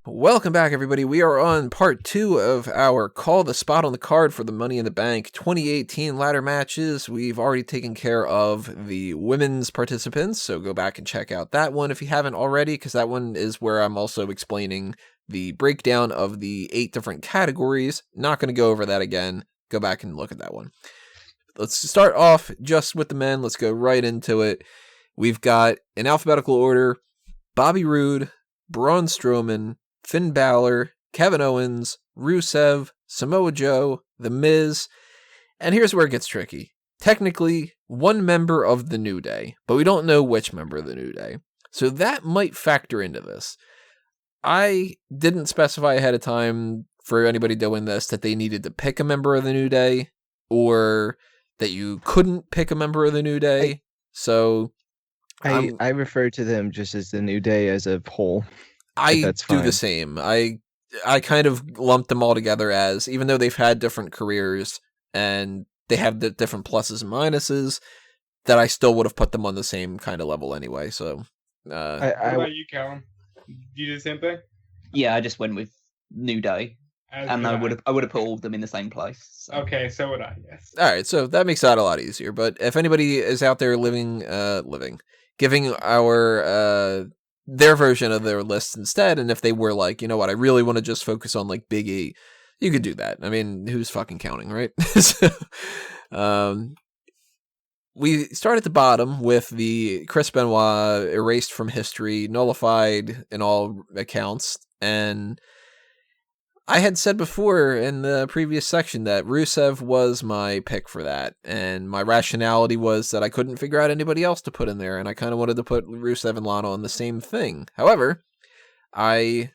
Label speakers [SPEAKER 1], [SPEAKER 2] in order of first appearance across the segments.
[SPEAKER 1] Welcome back, everybody. We are on part 2 of our Call the Spot on the Card for the Money in the Bank 2018 ladder matches. We've already taken care of the women's participants, so go back and check out that one if you haven't already, because that one is where I'm also explaining the breakdown of the 8 different categories. Not going to go over that again. Go back and look at that one. Let's start off just with the men. Let's go right into it. We've got, in alphabetical order, Bobby Roode, Braun Strowman, Finn Balor, Kevin Owens, Rusev, Samoa Joe, The Miz, and here's where it gets tricky. Technically, one member of the New Day, but we don't know which member of the New Day. So that might factor into this. I didn't specify ahead of time for anybody doing this that they needed to pick a member of the New Day, or that you couldn't pick a member of the New Day. So
[SPEAKER 2] I refer to them just as the New Day as a whole.
[SPEAKER 1] I do the same. I kind of lump them all together as, even though they've had different careers and they have the different pluses and minuses, that I still would have put them on the same kind of level anyway. So,
[SPEAKER 3] what about you, Callum? You do the same thing?
[SPEAKER 4] Yeah, I just went with New Day, and I would have put all of them in the same place. So.
[SPEAKER 3] Okay, so would I. Yes.
[SPEAKER 1] All right, so that makes that a lot easier. But if anybody is out there giving our their version of their list instead, and if they were like, you know what, I really want to just focus on like Big E, you could do that. I mean, who's fucking counting, right? So, we start at the bottom with the Chris Benoit erased from history, nullified in all accounts, and I had said before in the previous section that Rusev was my pick for that, and my rationality was that I couldn't figure out anybody else to put in there, and I kind of wanted to put Rusev and Lana on the same thing. However, I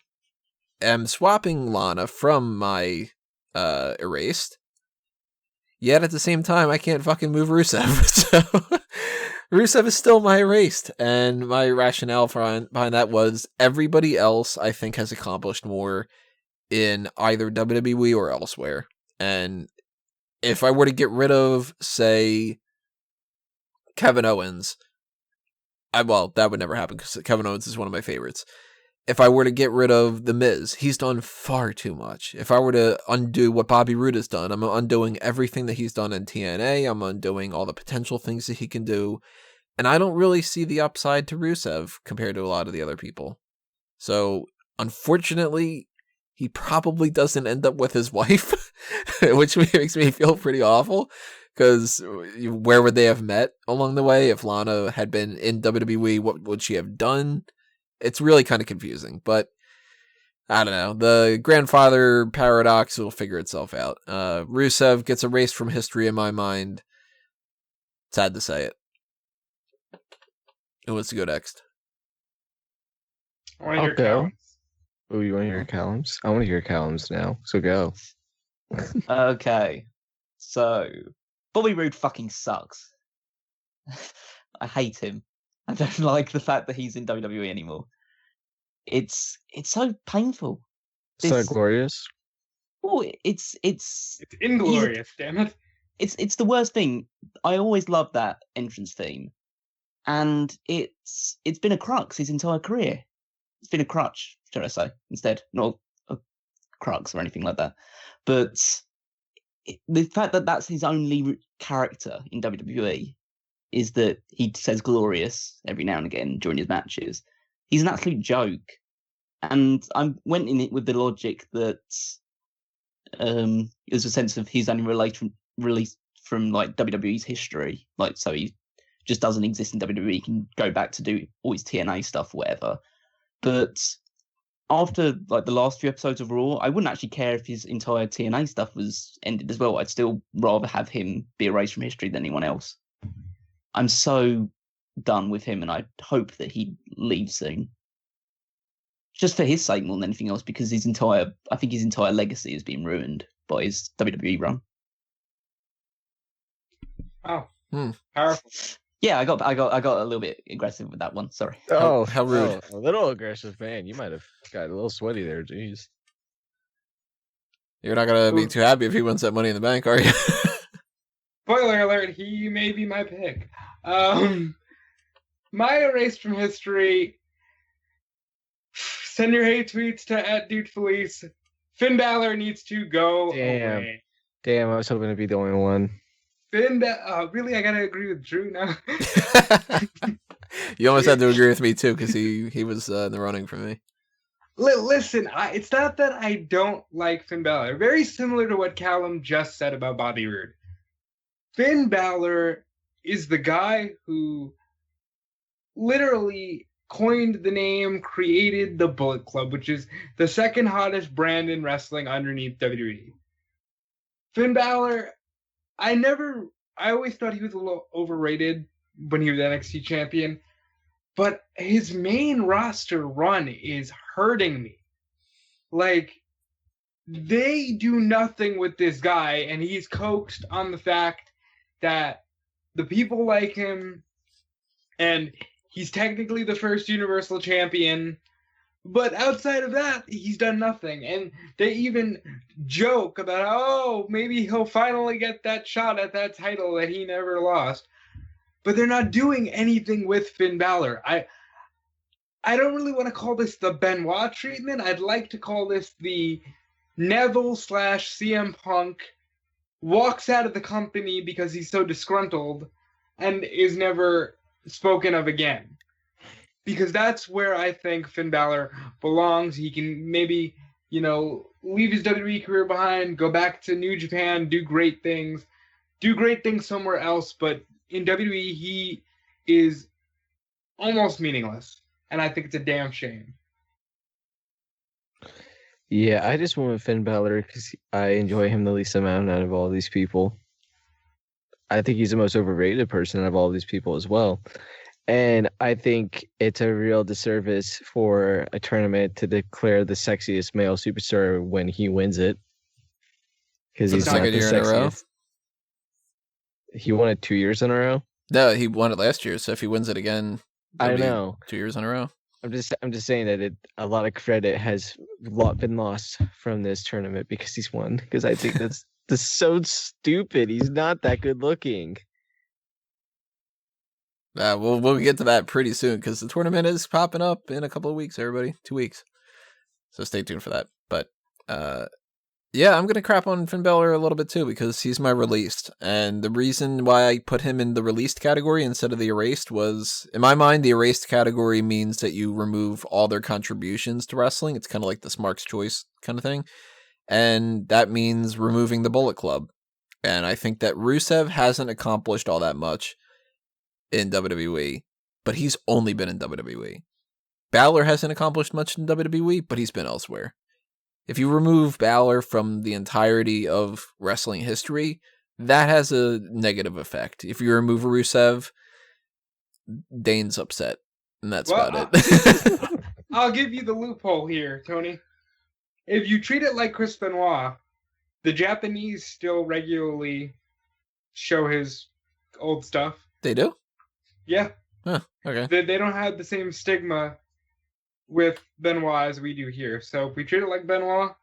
[SPEAKER 1] am swapping Lana from my erased, yet at the same time, I can't fucking move Rusev, so Rusev is still my erased, and my rationale behind that was everybody else I think has accomplished more in either WWE or elsewhere. And if I were to get rid of, say, Kevin Owens, that would never happen because Kevin Owens is one of my favorites. If I were to get rid of The Miz, he's done far too much. If I were to undo what Bobby Roode has done, I'm undoing everything that he's done in TNA. I'm undoing all the potential things that he can do. And I don't really see the upside to Rusev compared to a lot of the other people. So, unfortunately, he probably doesn't end up with his wife, which makes me feel pretty awful, because where would they have met along the way? If Lana had been in WWE, what would she have done? It's really kind of confusing, but I don't know. The grandfather paradox will figure itself out. Rusev gets erased from history in my mind. Sad to say it. Who wants to go next?
[SPEAKER 2] I'll go. Oh, you want to hear Callum's? I want to hear Callum's now, so go.
[SPEAKER 4] Okay. So, Bobby Roode fucking sucks. I hate him. I don't like the fact that he's in WWE anymore. It's so painful.
[SPEAKER 2] So glorious.
[SPEAKER 4] Oh, it's
[SPEAKER 3] inglorious, damn it.
[SPEAKER 4] It's the worst thing. I always loved that entrance theme. And it's been a crux his entire career. It's been a crutch, should I say, instead. Not a crux or anything like that. But the fact that that's his only character in WWE is that he says glorious every now and again during his matches. He's an absolute joke. And I went in it with the logic that it was a sense of he's only released from like WWE's history. Like, so he just doesn't exist in WWE. He can go back to do all his TNA stuff, whatever. But after like the last few episodes of Raw, I wouldn't actually care if his entire TNA stuff was ended as well. I'd still rather have him be erased from history than anyone else. I'm so done with him, and I hope that he leaves soon. Just for his sake more than anything else, because his entire legacy has been ruined by his WWE run.
[SPEAKER 3] Oh, powerful.
[SPEAKER 4] Yeah, I got a little bit aggressive with that one. Sorry.
[SPEAKER 2] Oh,
[SPEAKER 1] how rude!
[SPEAKER 2] A little aggressive, man. You might have got a little sweaty there. Jeez.
[SPEAKER 1] You're not gonna be too happy if he wins that Money in the Bank, are you?
[SPEAKER 3] Spoiler alert: he may be my pick. My erased from history. Send your hate tweets to @DudeFelice. Finn Balor needs to go away.
[SPEAKER 2] Damn, I was hoping to be the only one.
[SPEAKER 3] Really? I gotta agree with Drew now.
[SPEAKER 1] You almost had to agree with me too, because he was in the running for me.
[SPEAKER 3] Listen, it's not that I don't like Finn Balor. Very similar to what Callum just said about Bobby Roode. Finn Balor is the guy who literally coined the name, created the Bullet Club, which is the second hottest brand in wrestling underneath WWE. Finn Balor, I always thought he was a little overrated when he was NXT champion, but his main roster run is hurting me. Like, they do nothing with this guy, and he's coaxed on the fact that the people like him, and he's technically the first Universal Champion, but outside of that, he's done nothing. And they even joke about, oh, maybe he'll finally get that shot at that title that he never lost. But they're not doing anything with Finn Balor. I don't really want to call this the Benoit treatment. I'd like to call this the Neville/CM Punk walks out of the company because he's so disgruntled and is never spoken of again. Because that's where I think Finn Balor belongs. He can maybe, leave his WWE career behind, go back to New Japan, do great things somewhere else. But in WWE, he is almost meaningless. And I think it's a damn shame.
[SPEAKER 2] Yeah, I just went with Finn Balor because I enjoy him the least amount out of all these people. I think he's the most overrated person out of all these people as well. And I think it's a real disservice for a tournament to declare the sexiest male superstar when he wins it. Because he's not the sexiest. He won it 2 years in a row?
[SPEAKER 1] No, he won it last year, so if he wins it again,
[SPEAKER 2] I know
[SPEAKER 1] 2 years in a row.
[SPEAKER 2] I'm just saying that a lot of credit has been lost from this tournament because he's won. Because I think that's so stupid. He's not that good looking.
[SPEAKER 1] We'll get to that pretty soon because the tournament is popping up in a couple of weeks, everybody. 2 weeks. So stay tuned for that. But yeah, I'm going to crap on Finn Balor a little bit too because he's my released. And the reason why I put him in the released category instead of the erased was, in my mind, the erased category means that you remove all their contributions to wrestling. It's kind of like the Smark's Choice kind of thing. And that means removing the Bullet Club. And I think that Rusev hasn't accomplished all that much in WWE, but he's only been in WWE. Balor hasn't accomplished much in WWE, but he's been elsewhere. If you remove Balor from the entirety of wrestling history, that has a negative effect. If you remove Rusev, Dane's upset, and that's about it.
[SPEAKER 3] I'll give you the loophole here, Tony. If you treat it like Chris Benoit, the Japanese still regularly show his old stuff.
[SPEAKER 1] They do?
[SPEAKER 3] Yeah.
[SPEAKER 1] Huh, okay.
[SPEAKER 3] They don't have the same stigma with Benoit as we do here. So if we treat it like Benoit,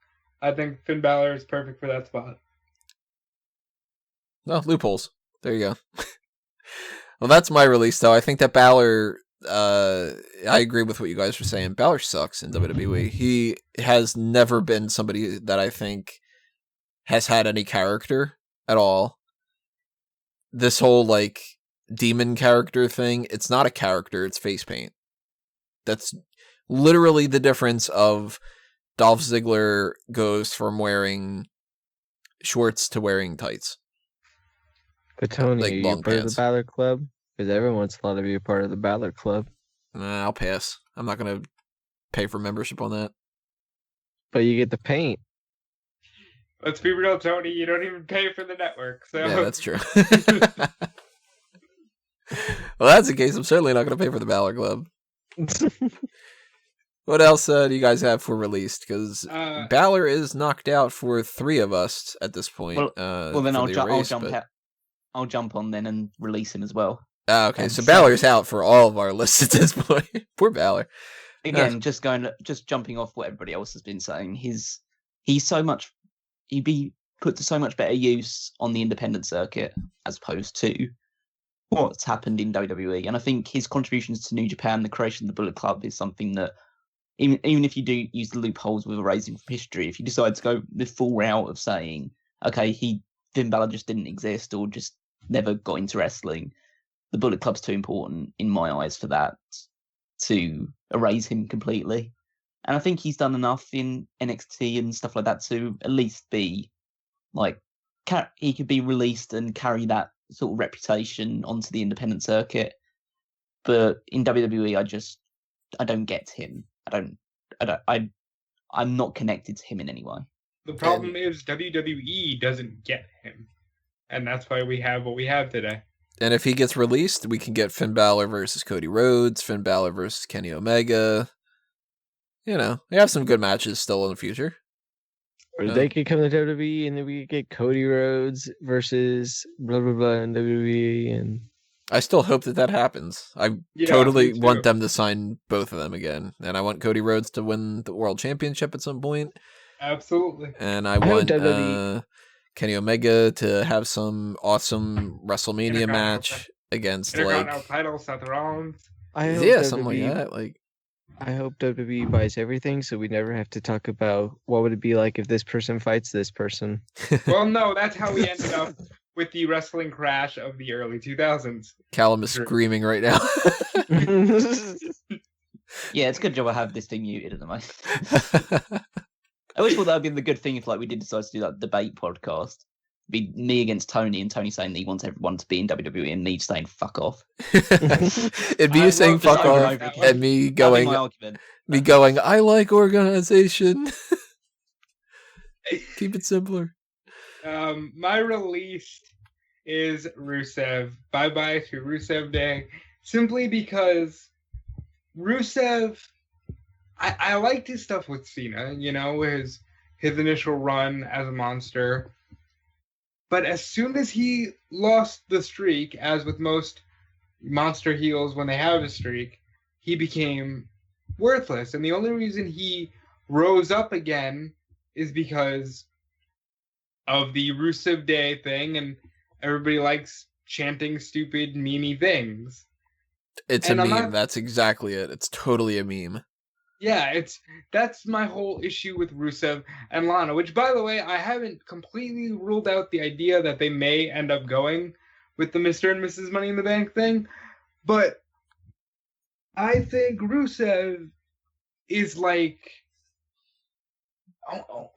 [SPEAKER 3] I think Finn Balor is perfect for that spot.
[SPEAKER 1] Well, loopholes. There you go. Well, that's my release, though. I think that Balor, I agree with what you guys were saying. Balor sucks in WWE. He has never been somebody that I think has had any character at all. This whole, demon character thing, it's not a character, it's face paint. That's literally the difference of Dolph Ziggler goes from wearing shorts to wearing tights.
[SPEAKER 2] But Tony, are you part of the Balor Club? Because everyone wants a lot to be a part of the Balor Club.
[SPEAKER 1] I'll pass. I'm not going to pay for membership on that.
[SPEAKER 2] But you get the paint.
[SPEAKER 3] Let's be real, Tony. You don't even pay for the network. So
[SPEAKER 1] yeah, that's true. Well, that's the case. I'm certainly not going to pay for the Balor Club. What else do you guys have for released? Because Balor is knocked out for 3 of us at this point.
[SPEAKER 4] Well, then I'll jump on then and release him as well.
[SPEAKER 1] Okay, so Balor's out for all of our lists at this point. Poor Balor.
[SPEAKER 4] Again, just jumping off what everybody else has been saying. He'd be put to so much better use on the independent circuit as opposed to what's happened in WWE. And I think his contributions to New Japan, the creation of the Bullet Club, is something that even if you do use the loopholes with erasing from history, if you decide to go the full route of saying, okay, Finn Balor just didn't exist or just never got into wrestling, the Bullet Club's too important in my eyes for that to erase him completely. And I think he's done enough in NXT and stuff like that to at least be like, he could be released and carry that sort of reputation onto the independent circuit. But in WWE, I don't get him. I'm not connected to him in any way.
[SPEAKER 3] The problem is WWE doesn't get him. And that's why we have what we have today.
[SPEAKER 1] And if he gets released, we can get Finn Balor versus Cody Rhodes, Finn Balor versus Kenny Omega. You know, we have some good matches still in the future.
[SPEAKER 2] Or they could come to WWE and then we could get Cody Rhodes versus blah blah blah in WWE. And
[SPEAKER 1] I still hope that happens. I totally want them to sign both of them again, and I want Cody Rhodes to win the World Championship at some point.
[SPEAKER 3] Absolutely.
[SPEAKER 1] And I want Kenny Omega to have some awesome WrestleMania match against
[SPEAKER 3] Intercontinental title, Seth Rollins.
[SPEAKER 1] Something like that. Like,
[SPEAKER 2] I hope WWE buys everything, so we never have to talk about what would it be like if this person fights this person.
[SPEAKER 3] Well, no, that's how we ended up with the wrestling crash of the early 2000s.
[SPEAKER 1] Callum is screaming right now.
[SPEAKER 4] Yeah, it's a good job I have this thing muted at the moment. I wish that would be the good thing if we did decide to do that debate podcast. It'd be me against Tony, and Tony saying that he wants everyone to be in WWE and me saying fuck off.
[SPEAKER 1] It'd be you saying fuck off and me going, I like organization. Keep it simpler.
[SPEAKER 3] My release is Rusev. Bye-bye to Rusev Day. Simply because Rusev, I liked his stuff with Cena, his initial run as a monster. But as soon as he lost the streak, as with most monster heels when they have a streak, he became worthless. And the only reason he rose up again is because of the Rusev Day thing, and everybody likes chanting stupid, memey things.
[SPEAKER 1] It's a meme. That's exactly it. It's totally a meme.
[SPEAKER 3] Yeah, that's my whole issue with Rusev and Lana, which, by the way, I haven't completely ruled out the idea that they may end up going with the Mr. and Mrs. Money in the Bank thing, but I think Rusev is like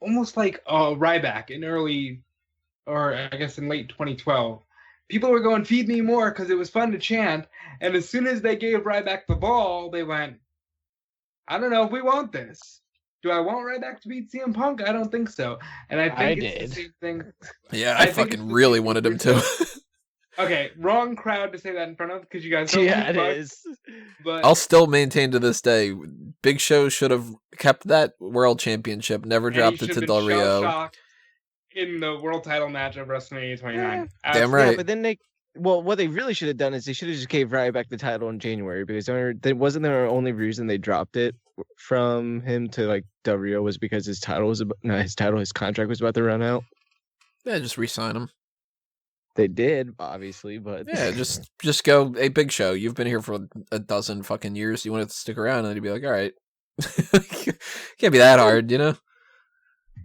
[SPEAKER 3] almost like Ryback in late 2012. People were going, feed me more, because it was fun to chant, and as soon as they gave Ryback the ball, they went, I don't know if we want this. Do I want Ryback to beat CM Punk? I don't think so. And I think it's the same thing.
[SPEAKER 1] Yeah, I fucking really wanted him to.
[SPEAKER 3] Okay, wrong crowd to say that in front of, because you guys don't
[SPEAKER 2] it is.
[SPEAKER 3] But
[SPEAKER 1] I'll still maintain to this day, Big Show should have kept that world championship, never dropped it to Del Rio.
[SPEAKER 3] In the world title match of WrestleMania 29.
[SPEAKER 1] Damn right.
[SPEAKER 2] Yeah, but then what they really should have done is they should have just gave Ryback the title in January, because that wasn't their only reason they dropped it from him to Del Rio was because his contract was about to run out.
[SPEAKER 1] Yeah, just re-sign him.
[SPEAKER 2] They did, obviously, but
[SPEAKER 1] yeah, just go, hey, Big Show, you've been here for a dozen fucking years. You want to stick around? And he'd be like, all right. Can't be that hard,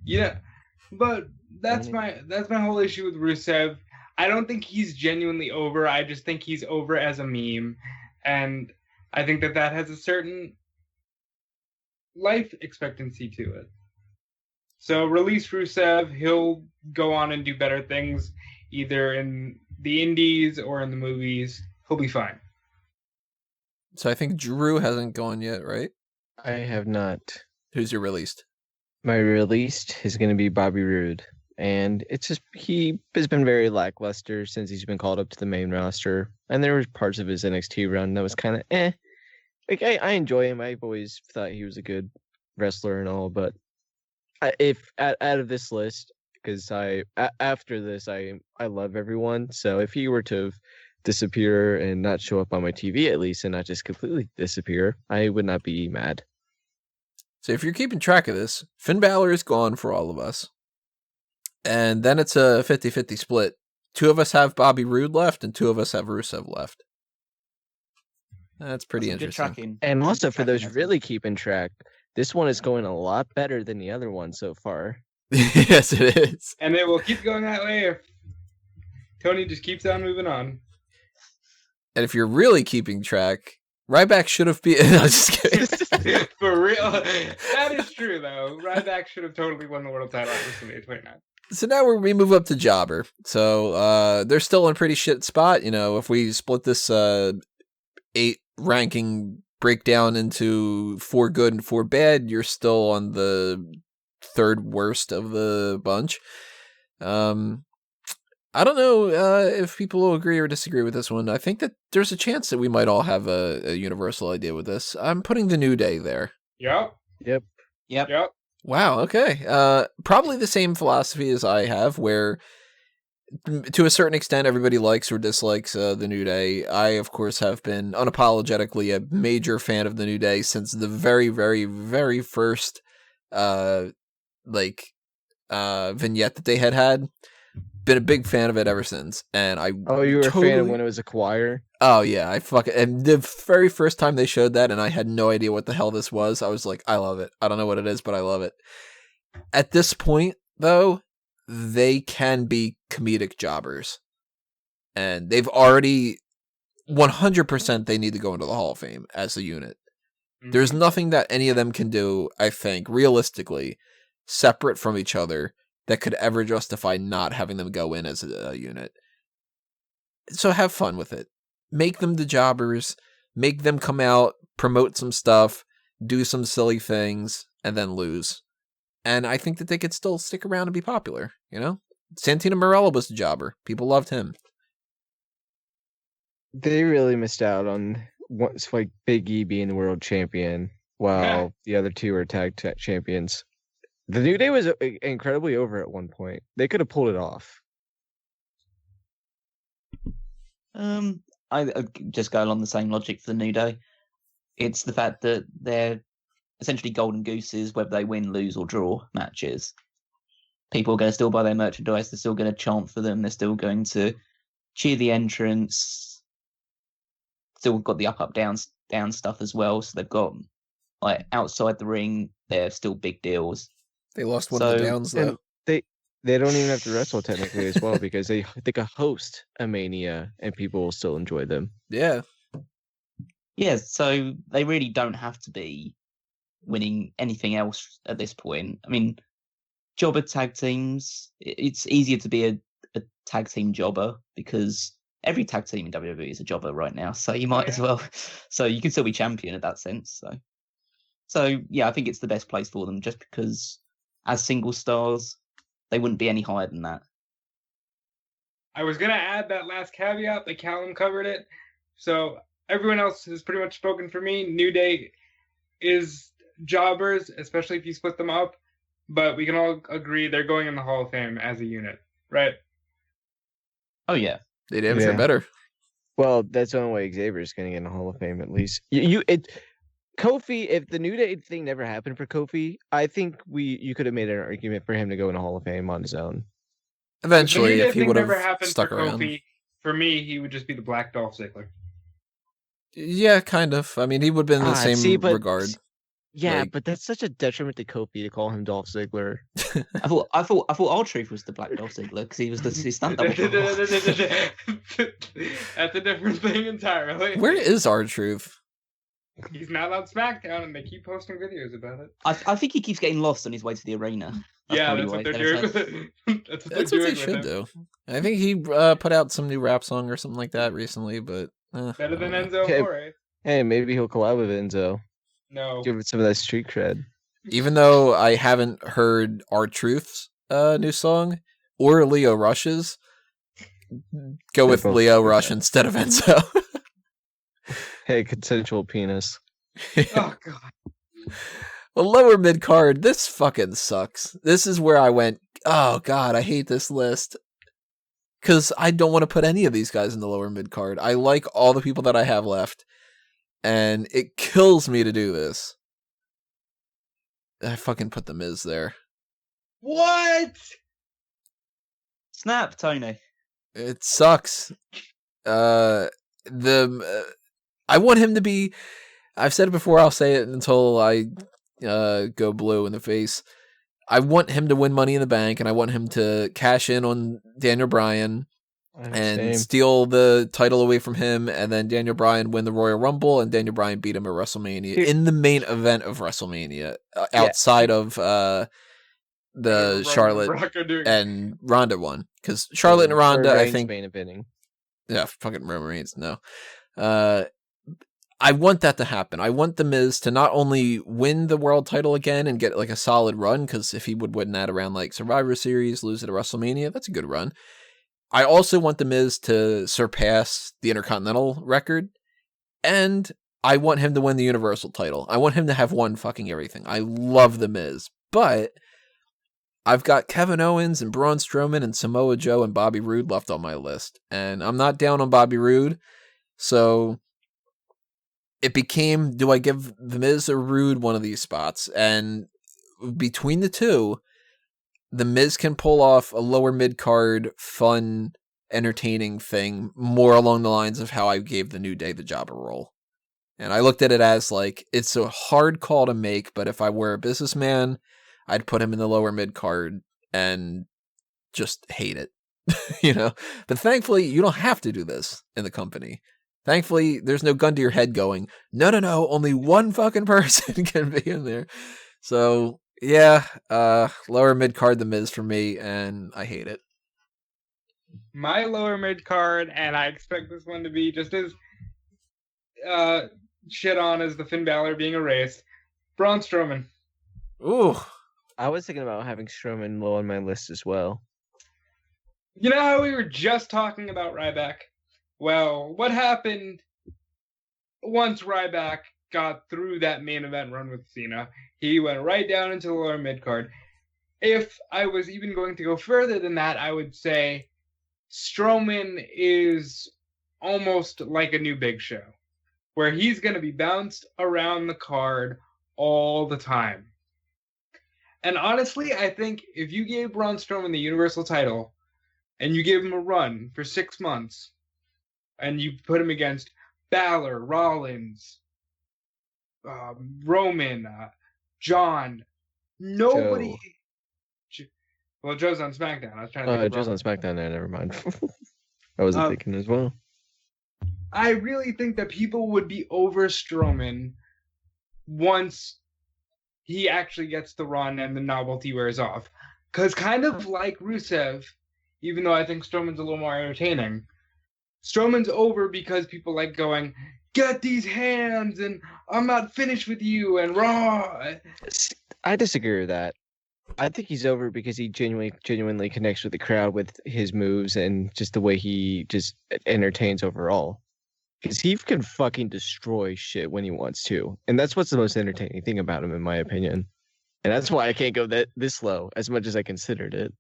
[SPEAKER 3] Yeah, but that's my whole issue with Rusev. I don't think he's genuinely over. I just think he's over as a meme, and I think that has a certain life expectancy to it. So release Rusev. He'll go on and do better things, either in the indies or in the movies. He'll be fine.
[SPEAKER 1] So I think Drew hasn't gone yet, right?
[SPEAKER 2] I have not.
[SPEAKER 1] Who's your released?
[SPEAKER 2] My released is going to be Bobby Roode. And it's just, he has been very lackluster since he's been called up to the main roster. And there was parts of his NXT run that was kind of I enjoy him. I've always thought he was a good wrestler and all. But if out of this list, because after this, I love everyone. So if he were to disappear and not show up on my TV at least, and not just completely disappear, I would not be mad.
[SPEAKER 1] So if you're keeping track of this, Finn Balor is gone for all of us. And then it's a 50-50 split. 2 of us have Bobby Roode left, and 2 of us have Rusev left. That's pretty interesting.
[SPEAKER 2] And also, for those really keeping track, This one is going a lot better than the other one so far.
[SPEAKER 1] Yes, it is.
[SPEAKER 3] And it will keep going that way if Tony just keeps on moving on.
[SPEAKER 1] And if you're really keeping track, Ryback should have been. No, just kidding.
[SPEAKER 3] For real. That is true, though. Ryback should have totally won the world title at WrestleMania 29.
[SPEAKER 1] So now we move up to Jobber. So they're still in a pretty shit spot. You know, if we split this 8 ranking breakdown into 4 good and 4 bad, you're still on the 3rd worst of the bunch. I don't know if people will agree or disagree with this one. I think that there's a chance that we might all have a universal idea with this. I'm putting the New Day there.
[SPEAKER 3] Yep.
[SPEAKER 1] Wow, okay. Probably the same philosophy as I have, where to a certain extent everybody likes or dislikes the New Day. I, of course, have been unapologetically a major fan of the New Day since the very, very, very first vignette that they had. Been a big fan of it ever since, and I.
[SPEAKER 2] Oh, you were a fan of when it was a choir?
[SPEAKER 1] Oh yeah, and the very first time they showed that, and I had no idea what the hell this was. I was like, I love it. I don't know what it is, but I love it. At this point, though, they can be comedic jobbers, and they've already 100%. They need to go into the Hall of Fame as a unit. Mm-hmm. There's nothing that any of them can do, I think, realistically, separate from each other, that could ever justify not having them go in as a unit. So have fun with it. Make them the jobbers, make them come out, promote some stuff, do some silly things, and then lose. And I think that they could still stick around and be popular, you know? Santino Marella was the jobber. People loved him.
[SPEAKER 2] They really missed out on like Big E being the world champion, while the other two were tag champions. The New Day was incredibly over at one point. They could have pulled it off.
[SPEAKER 4] I just go along the same logic for the New Day. It's the fact that they're essentially golden gooses, whether they win, lose, or draw matches. People are going to still buy their merchandise. They're still going to chant for them. They're still going to cheer the entrance. Still got the up, down stuff as well. So they've got, like, outside the ring, they're still big deals.
[SPEAKER 1] They lost one of the downs, though.
[SPEAKER 2] They don't even have to wrestle technically as well, because they could host a Mania and people will still enjoy them.
[SPEAKER 1] Yeah.
[SPEAKER 4] Yeah, so they really don't have to be winning anything else at this point. I mean, jobber tag teams, it's easier to be a tag team jobber because every tag team in WWE is a jobber right now, so you might as well. So you can still be champion in that sense. So yeah, I think it's the best place for them, just because as single stars, they wouldn't be any higher than that.
[SPEAKER 3] I was going to add that last caveat, but Callum covered it. So everyone else has pretty much spoken for me. New Day is jobbers, especially if you split them up. But we can all agree they're going in the Hall of Fame as a unit, right?
[SPEAKER 4] Oh, yeah.
[SPEAKER 1] They damn sure better.
[SPEAKER 2] Well, that's the only way Xavier's going to get in the Hall of Fame, at least. Kofi, if the New Day thing never happened for Kofi, I think you could have made an argument for him to go in the Hall of Fame on his own.
[SPEAKER 1] Eventually, if he would have stuck around.
[SPEAKER 3] Kofi, for me, he would just be the Black Dolph Ziggler.
[SPEAKER 1] Yeah, kind of. I mean, he would have been in the same regard.
[SPEAKER 2] Yeah, but that's such a detriment to Kofi to call him Dolph Ziggler.
[SPEAKER 4] I thought R-Truth was the Black Dolph Ziggler because he was his stunt double.
[SPEAKER 3] That's a different thing entirely.
[SPEAKER 1] Where is R-Truth?
[SPEAKER 3] He's not on SmackDown, and they keep posting videos about it.
[SPEAKER 4] I think he keeps getting lost on his way to the arena.
[SPEAKER 3] That's what they're doing with it.
[SPEAKER 1] That's what they should do. I think he put out some new rap song or something like that recently, but
[SPEAKER 3] better than Enzo Amore.
[SPEAKER 2] Hey, maybe he'll collab with Enzo.
[SPEAKER 3] No,
[SPEAKER 2] give it some of that street cred.
[SPEAKER 1] Even though I haven't heard R-Truth's new song or Leo Rush's, go with Leo Rush instead of Enzo.
[SPEAKER 2] Hey, consensual penis.
[SPEAKER 3] Oh, God.
[SPEAKER 1] Well, lower mid-card, this fucking sucks. This is where I went, oh, God, I hate this list. Because I don't want to put any of these guys in the lower mid-card. I like all the people that I have left. And it kills me to do this. I fucking put the Miz there.
[SPEAKER 3] What?
[SPEAKER 4] Snap, Tony.
[SPEAKER 1] It sucks. I want him to be. I've said it before. I'll say it until go blue in the face. I want him to win Money in the Bank, and I want him to cash in on Daniel Bryan and steal the title away from him, and then Daniel Bryan win the Royal Rumble, and Daniel Bryan beat him at WrestleMania in the main event of WrestleMania, outside of the Charlotte and Ronda one, because Charlotte and Ronda, I think,
[SPEAKER 2] main eventing.
[SPEAKER 1] Yeah, fucking Roman Reigns. No, I want that to happen. I want The Miz to not only win the world title again and get like a solid run, because if he would win that around like Survivor Series, lose it at WrestleMania, that's a good run. I also want The Miz to surpass the Intercontinental record, and I want him to win the Universal title. I want him to have won fucking everything. I love The Miz, but I've got Kevin Owens and Braun Strowman and Samoa Joe and Bobby Roode left on my list, and I'm not down on Bobby Roode, so it became, do I give The Miz or Roode one of these spots? And between the two, The Miz can pull off a lower mid-card, fun, entertaining thing, more along the lines of how I gave the New Day the jobber role. And I looked at it as like, it's a hard call to make, but if I were a businessman, I'd put him in the lower mid-card and just hate it, you know? But thankfully, you don't have to do this in the company. Thankfully, there's no gun to your head going, no, only one fucking person can be in there. So, yeah, lower mid-card The Miz for me, and I hate it.
[SPEAKER 3] My lower mid-card, and I expect this one to be just as shit on as the Finn Balor being erased, Braun Strowman.
[SPEAKER 1] Ooh.
[SPEAKER 2] I was thinking about having Strowman low on my list as well.
[SPEAKER 3] You know how we were just talking about Ryback? Well, what happened once Ryback got through that main event run with Cena? He went right down into the lower mid-card. If I was even going to go further than that, I would say Strowman is almost like a new Big Show, where he's going to be bounced around the card all the time. And honestly, I think if you gave Braun Strowman the Universal title and you gave him a run for 6 months and you put him against Balor, Rollins, Roman, John, nobody...
[SPEAKER 2] Joe.
[SPEAKER 3] Well, Joe's on SmackDown. I was trying to think
[SPEAKER 2] Joe's on SmackDown there, never mind. I wasn't thinking as well.
[SPEAKER 3] I really think that people would be over Strowman once he actually gets the run and the novelty wears off. Because kind of like Rusev, even though I think Strowman's a little more entertaining, Strowman's over because people like going, get these hands, and I'm not finished with you, and raw.
[SPEAKER 2] I disagree with that. I think he's over because he genuinely connects with the crowd with his moves and just the way he just entertains overall. Because he can fucking destroy shit when he wants to. And that's what's the most entertaining thing about him, in my opinion. And that's why I can't go this low, as much as I considered it.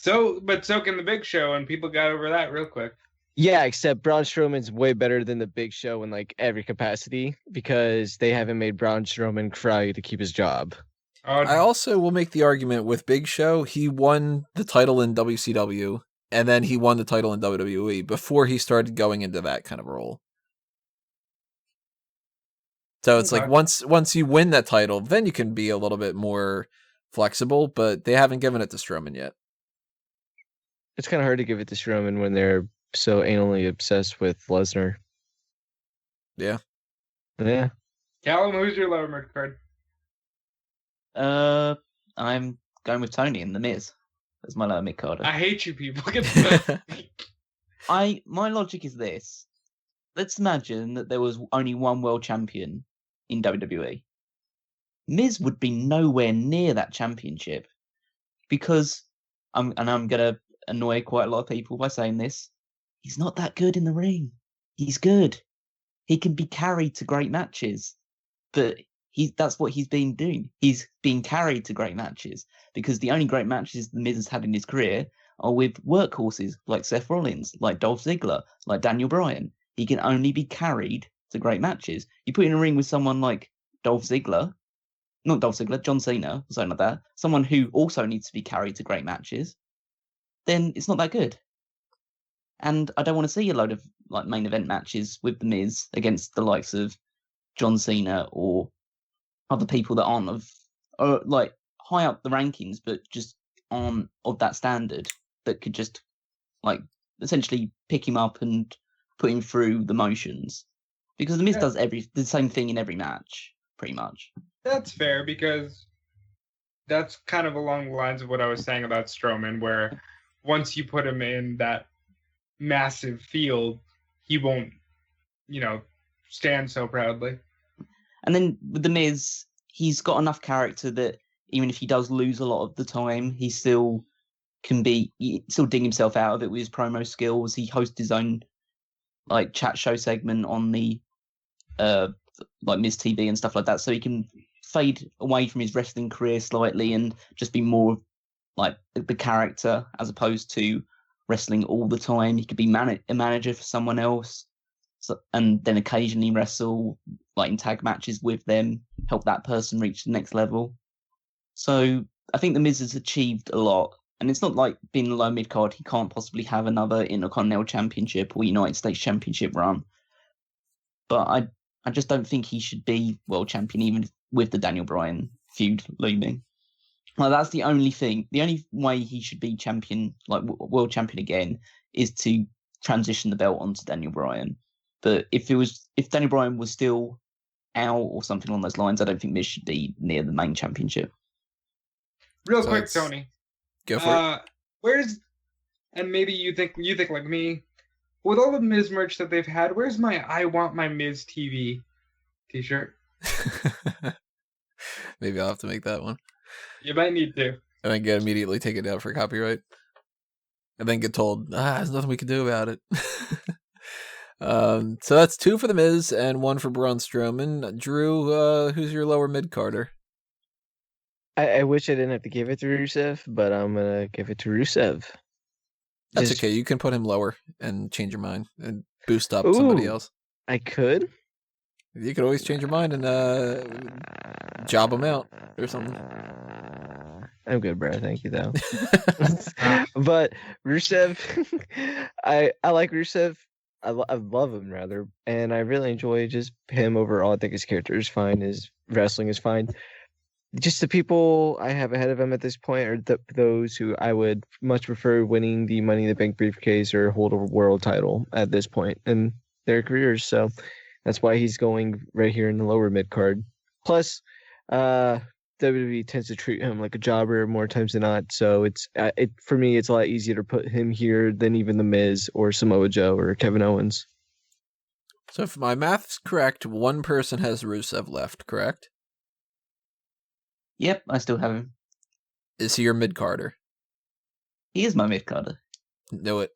[SPEAKER 3] But so can the Big Show, and people got over that real quick.
[SPEAKER 2] Yeah, except Braun Strowman's way better than the Big Show in like every capacity, because they haven't made Braun Strowman cry to keep his job.
[SPEAKER 1] I also will make the argument with Big Show, he won the title in WCW, and then he won the title in WWE before he started going into that kind of role. So it's like once you win that title, then you can be a little bit more flexible, but they haven't given it to Strowman yet.
[SPEAKER 2] It's kind of hard to give it to Strowman when they're so anally obsessed with Lesnar.
[SPEAKER 1] Yeah.
[SPEAKER 2] Yeah.
[SPEAKER 3] Callum, who's your lower mid card?
[SPEAKER 4] I'm going with Tony and The Miz as my lower mid card.
[SPEAKER 3] I hate you people.
[SPEAKER 4] My logic is this. Let's imagine that there was only one world champion in WWE. Miz would be nowhere near that championship because I'm going to annoy quite a lot of people by saying this. He's not that good in the ring. He's good. He can be carried to great matches, but that's what he's been doing. He's been carried to great matches because the only great matches the Miz has had in his career are with workhorses like Seth Rollins, like Dolph Ziggler, like Daniel Bryan. He can only be carried to great matches. You put in a ring with someone like John Cena, or something like that, someone who also needs to be carried to great matches, then it's not that good. And I don't want to see a load of like main event matches with The Miz against the likes of John Cena or other people that aren't of like high up the rankings, but just on of that standard that could just like essentially pick him up and put him through the motions. Because the Miz does the same thing in every match, pretty much.
[SPEAKER 3] That's fair, because that's kind of along the lines of what I was saying about Strowman, where once you put him in that massive field, he won't, stand so proudly.
[SPEAKER 4] And then with the Miz, he's got enough character that even if he does lose a lot of the time, he still can still dig himself out of it with his promo skills. He hosts his own like chat show segment on the like Miz TV and stuff like that, so he can fade away from his wrestling career slightly and just be more like the character as opposed to wrestling all the time. He could be a manager for someone else, and then occasionally wrestle like in tag matches with them, help that person reach the next level. So I think the Miz has achieved a lot, and it's not like being a low mid card. He can't possibly have another Intercontinental Championship or United States Championship run, but I just don't think he should be world champion, even with the Daniel Bryan feud looming. Well, that's the only thing. The only way he should be champion, like world champion again, is to transition the belt onto Daniel Bryan. But if Daniel Bryan was still out or something along those lines, I don't think Miz should be near the main championship.
[SPEAKER 3] Real quick, Tony.
[SPEAKER 1] Go for
[SPEAKER 3] it. And maybe you think like me, with all the Miz merch that they've had, where's my I Want My Miz TV t-shirt?
[SPEAKER 1] Maybe I'll have to make that one.
[SPEAKER 3] You might need to.
[SPEAKER 1] And then immediately take it down for copyright. And then get told, there's nothing we can do about it. So that's 2 for the Miz and 1 for Braun Strowman. Drew, who's your lower mid-carder?
[SPEAKER 2] I wish I didn't have to give it to Rusev, but I'm going to give it to Rusev.
[SPEAKER 1] That's okay. You can put him lower and change your mind and boost up somebody else.
[SPEAKER 2] I could?
[SPEAKER 1] You could always change your mind and job him out or something.
[SPEAKER 2] I'm good, bro. Thank you, though. But Rusev, I like Rusev. I love him, rather. And I really enjoy just him overall. I think his character is fine. His wrestling is fine. Just the people I have ahead of him at this point are those who I would much prefer winning the Money in the Bank briefcase or hold a world title at this point in their careers. So that's why he's going right here in the lower mid card. Plus, WWE tends to treat him like a jobber more times than not. So for me, it's a lot easier to put him here than even The Miz or Samoa Joe or Kevin Owens.
[SPEAKER 1] So if my math's correct, one person has Rusev left, correct?
[SPEAKER 4] Yep, I still have him.
[SPEAKER 1] Is he your mid-carder?
[SPEAKER 4] He is my mid-carder.
[SPEAKER 1] Know it.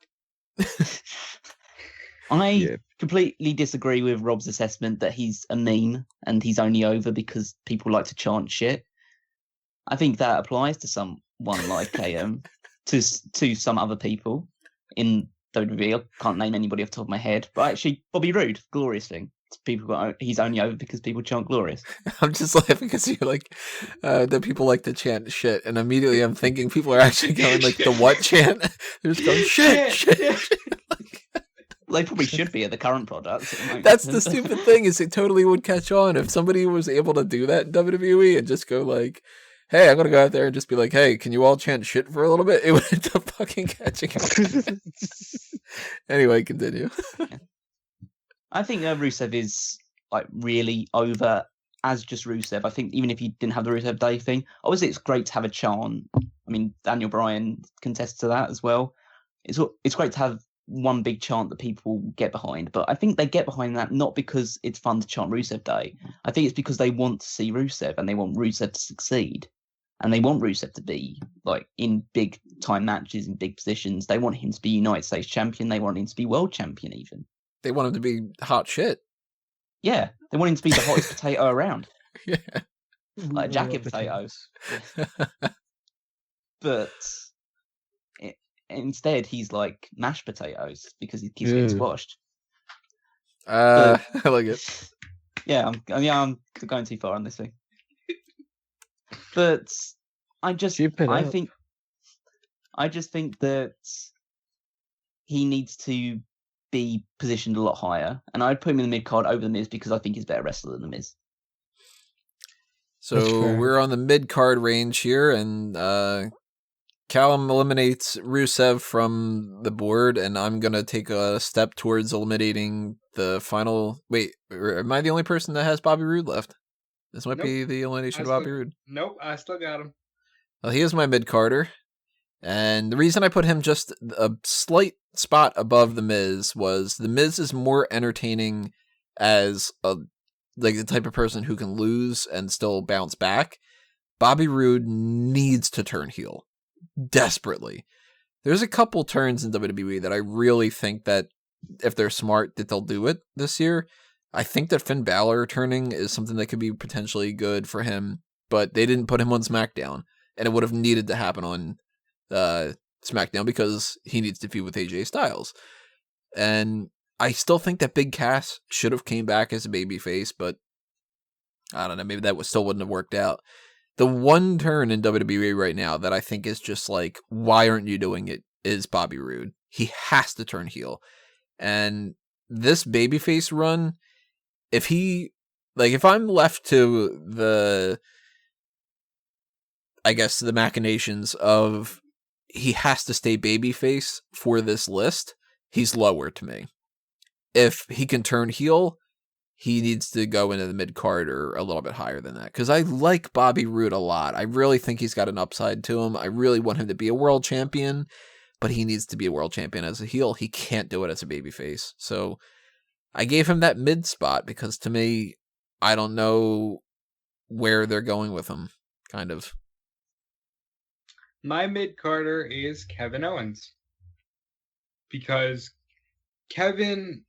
[SPEAKER 4] I completely disagree with Rob's assessment that he's a meme and he's only over because people like to chant shit. I think that applies to someone like KM, to some other people in WWE. I can't name anybody off the top of my head, but actually Bobby Roode, glorious thing. He's only over because people chant glorious.
[SPEAKER 1] I'm just laughing because you're like that people like to chant shit, and immediately I'm thinking people are actually going like the what chant? They're just going shit.
[SPEAKER 4] They probably should be at the current product.
[SPEAKER 1] That's the stupid thing, is it totally would catch on if somebody was able to do that in WWE and just go like, hey, I'm gonna go out there and just be like, hey, can you all chant shit for a little bit? It would end up fucking catching on. Anyway, continue.
[SPEAKER 4] I think Rusev is like really over as just Rusev. I think even if you didn't have the Rusev Day thing, obviously it's great to have a chant. I mean, Daniel Bryan contests to that as well. It's great to have one big chant that people get behind, but I think they get behind that not because it's fun to chant Rusev Day. I think it's because they want to see Rusev and they want Rusev to succeed. And they want Rusev to be like in big time matches in big positions. They want him to be United States champion. They want him to be world champion even.
[SPEAKER 1] They want him to be hot shit.
[SPEAKER 4] Yeah, they want him to be the hottest potato around.
[SPEAKER 1] Yeah.
[SPEAKER 4] Like a jacket potato. But instead, he's like mashed potatoes because he keeps getting squashed.
[SPEAKER 1] I like it.
[SPEAKER 4] Yeah, I'm going too far on this thing. But I just think that he needs to be positioned a lot higher, and I'd put him in the mid card over the Miz because I think he's a better wrestler than the Miz.
[SPEAKER 1] So
[SPEAKER 2] correct.
[SPEAKER 1] we're on the mid-card range here, and Callum eliminates Rusev from the board, and I'm going to take a step towards eliminating the final... Wait, am I the only person that has Bobby Roode left? This might be the elimination of Bobby Roode.
[SPEAKER 3] Nope, I still got him.
[SPEAKER 1] Well, he is my mid-carder, and the reason I put him just a slight spot above The Miz was The Miz is more entertaining as the type of person who can lose and still bounce back. Bobby Roode needs to turn heel desperately. There's a couple turns in WWE that I really think that if they're smart that they'll do it this year. I think that Finn Balor turning is something that could be potentially good for him, but they didn't put him on SmackDown, and it would have needed to happen on SmackDown because he needs to feud with AJ Styles. And I still think that Big Cass should have came back as a babyface, but I don't know, maybe that still wouldn't have worked out. The one turn in WWE right now that I think is just like, why aren't you doing it, is Bobby Roode. He has to turn heel. And this babyface run, if I'm left to the machinations of he has to stay babyface for this list, he's lower to me. If he can turn heel, he needs to go into the mid-card or a little bit higher than that. Because I like Bobby Roode a lot. I really think he's got an upside to him. I really want him to be a world champion, but he needs to be a world champion as a heel. He can't do it as a babyface. So I gave him that mid spot because to me, I don't know where they're going with him, kind of.
[SPEAKER 3] My mid-carder is Kevin Owens. Because Kevin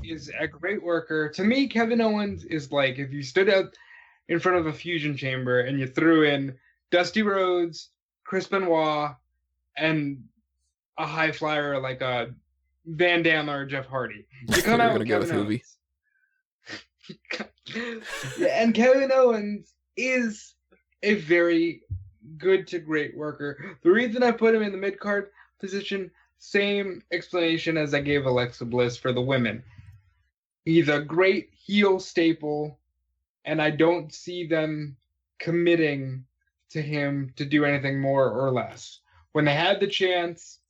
[SPEAKER 3] is a great worker. To me, Kevin Owens is like if you stood up in front of a fusion chamber and you threw in Dusty Rhodes, Chris Benoit, and a high flyer like a Van Damme or Jeff Hardy. You come out with Kevin Owens. And Kevin Owens is a very good to great worker. The reason I put him in the mid-card position, same explanation as I gave Alexa Bliss for the women. He's a great heel staple, and I don't see them committing to him to do anything more or less. When they had the chance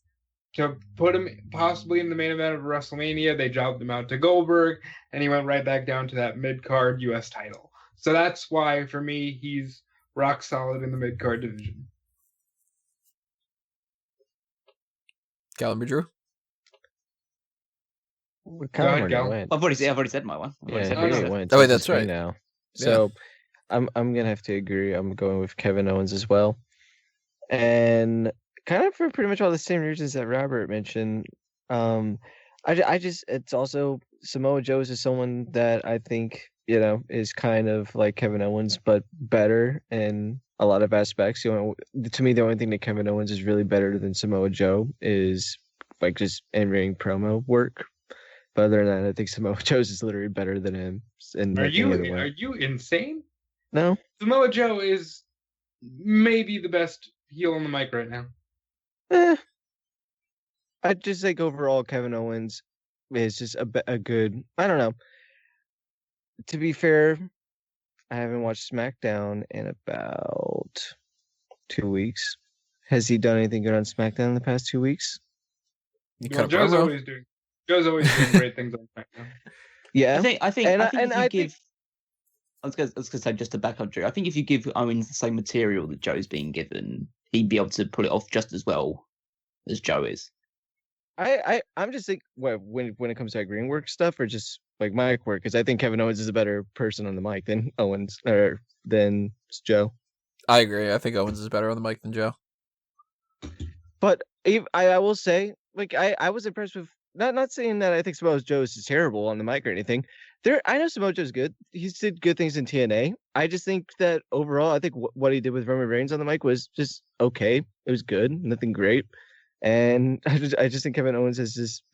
[SPEAKER 3] to put him possibly in the main event of WrestleMania, they jobbed him out to Goldberg, and he went right back down to that mid-card U.S. title. So that's why, for me, he's rock solid in the mid-card division.
[SPEAKER 1] Callum, Drew?
[SPEAKER 2] Go
[SPEAKER 3] ahead, Gal.
[SPEAKER 4] I've already said my one.
[SPEAKER 1] Oh, wait, that's right.
[SPEAKER 2] Now. So I'm gonna have to agree. I'm going with Kevin Owens as well, and kind of for pretty much all the same reasons that Robert mentioned. I just it's also Samoa Joe is someone that I think is kind of like Kevin Owens but better in a lot of aspects. To me, the only thing that Kevin Owens is really better than Samoa Joe is like just in-ring promo work. But other than that, I think Samoa Joe's is literally better than him.
[SPEAKER 3] Are you insane?
[SPEAKER 2] No.
[SPEAKER 3] Samoa Joe is maybe the best heel on the mic right now.
[SPEAKER 2] I just think overall Kevin Owens is just a good. I don't know. To be fair, I haven't watched SmackDown in about 2 weeks. Has he done anything good on SmackDown in the past 2 weeks?
[SPEAKER 3] Joe's always doing great things on SmackDown.
[SPEAKER 2] Yeah,
[SPEAKER 4] I think I was going to say, just to back up Drew, I think if you give Owens the same material that Joe's being given, he'd be able to pull it off just as well as Joe is.
[SPEAKER 2] I'm just thinking when it comes to green work stuff or just like mic work, because I think Kevin Owens is a better person on the mic than Owens or than Joe.
[SPEAKER 1] I agree. I think Owens is better on the mic than Joe.
[SPEAKER 2] But I will say, like I was impressed with not saying that I think Samoa Joe is terrible on the mic or anything. I know Samoa Joe's good. He's did good things in TNA. I just think that overall, I think what he did with Roman Reigns on the mic was just okay. It was good, nothing great. And I just think Kevin Owens is just,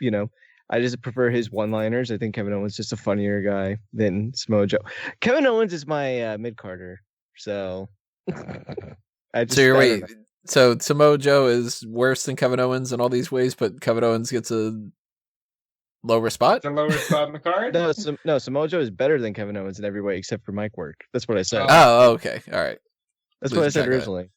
[SPEAKER 2] I just prefer his one-liners. I think Kevin Owens is just a funnier guy than Samoa Joe. Kevin Owens is my mid-carder, so
[SPEAKER 1] So Samoa Joe is worse than Kevin Owens in all these ways, but Kevin Owens gets a Lower spot?
[SPEAKER 3] The lower spot in the card?
[SPEAKER 2] No, Samoa Joe is better than Kevin Owens in every way except for mic work. That's what I said.
[SPEAKER 1] Oh, okay. All right.
[SPEAKER 2] That's what I said
[SPEAKER 1] Losing track of
[SPEAKER 2] originally.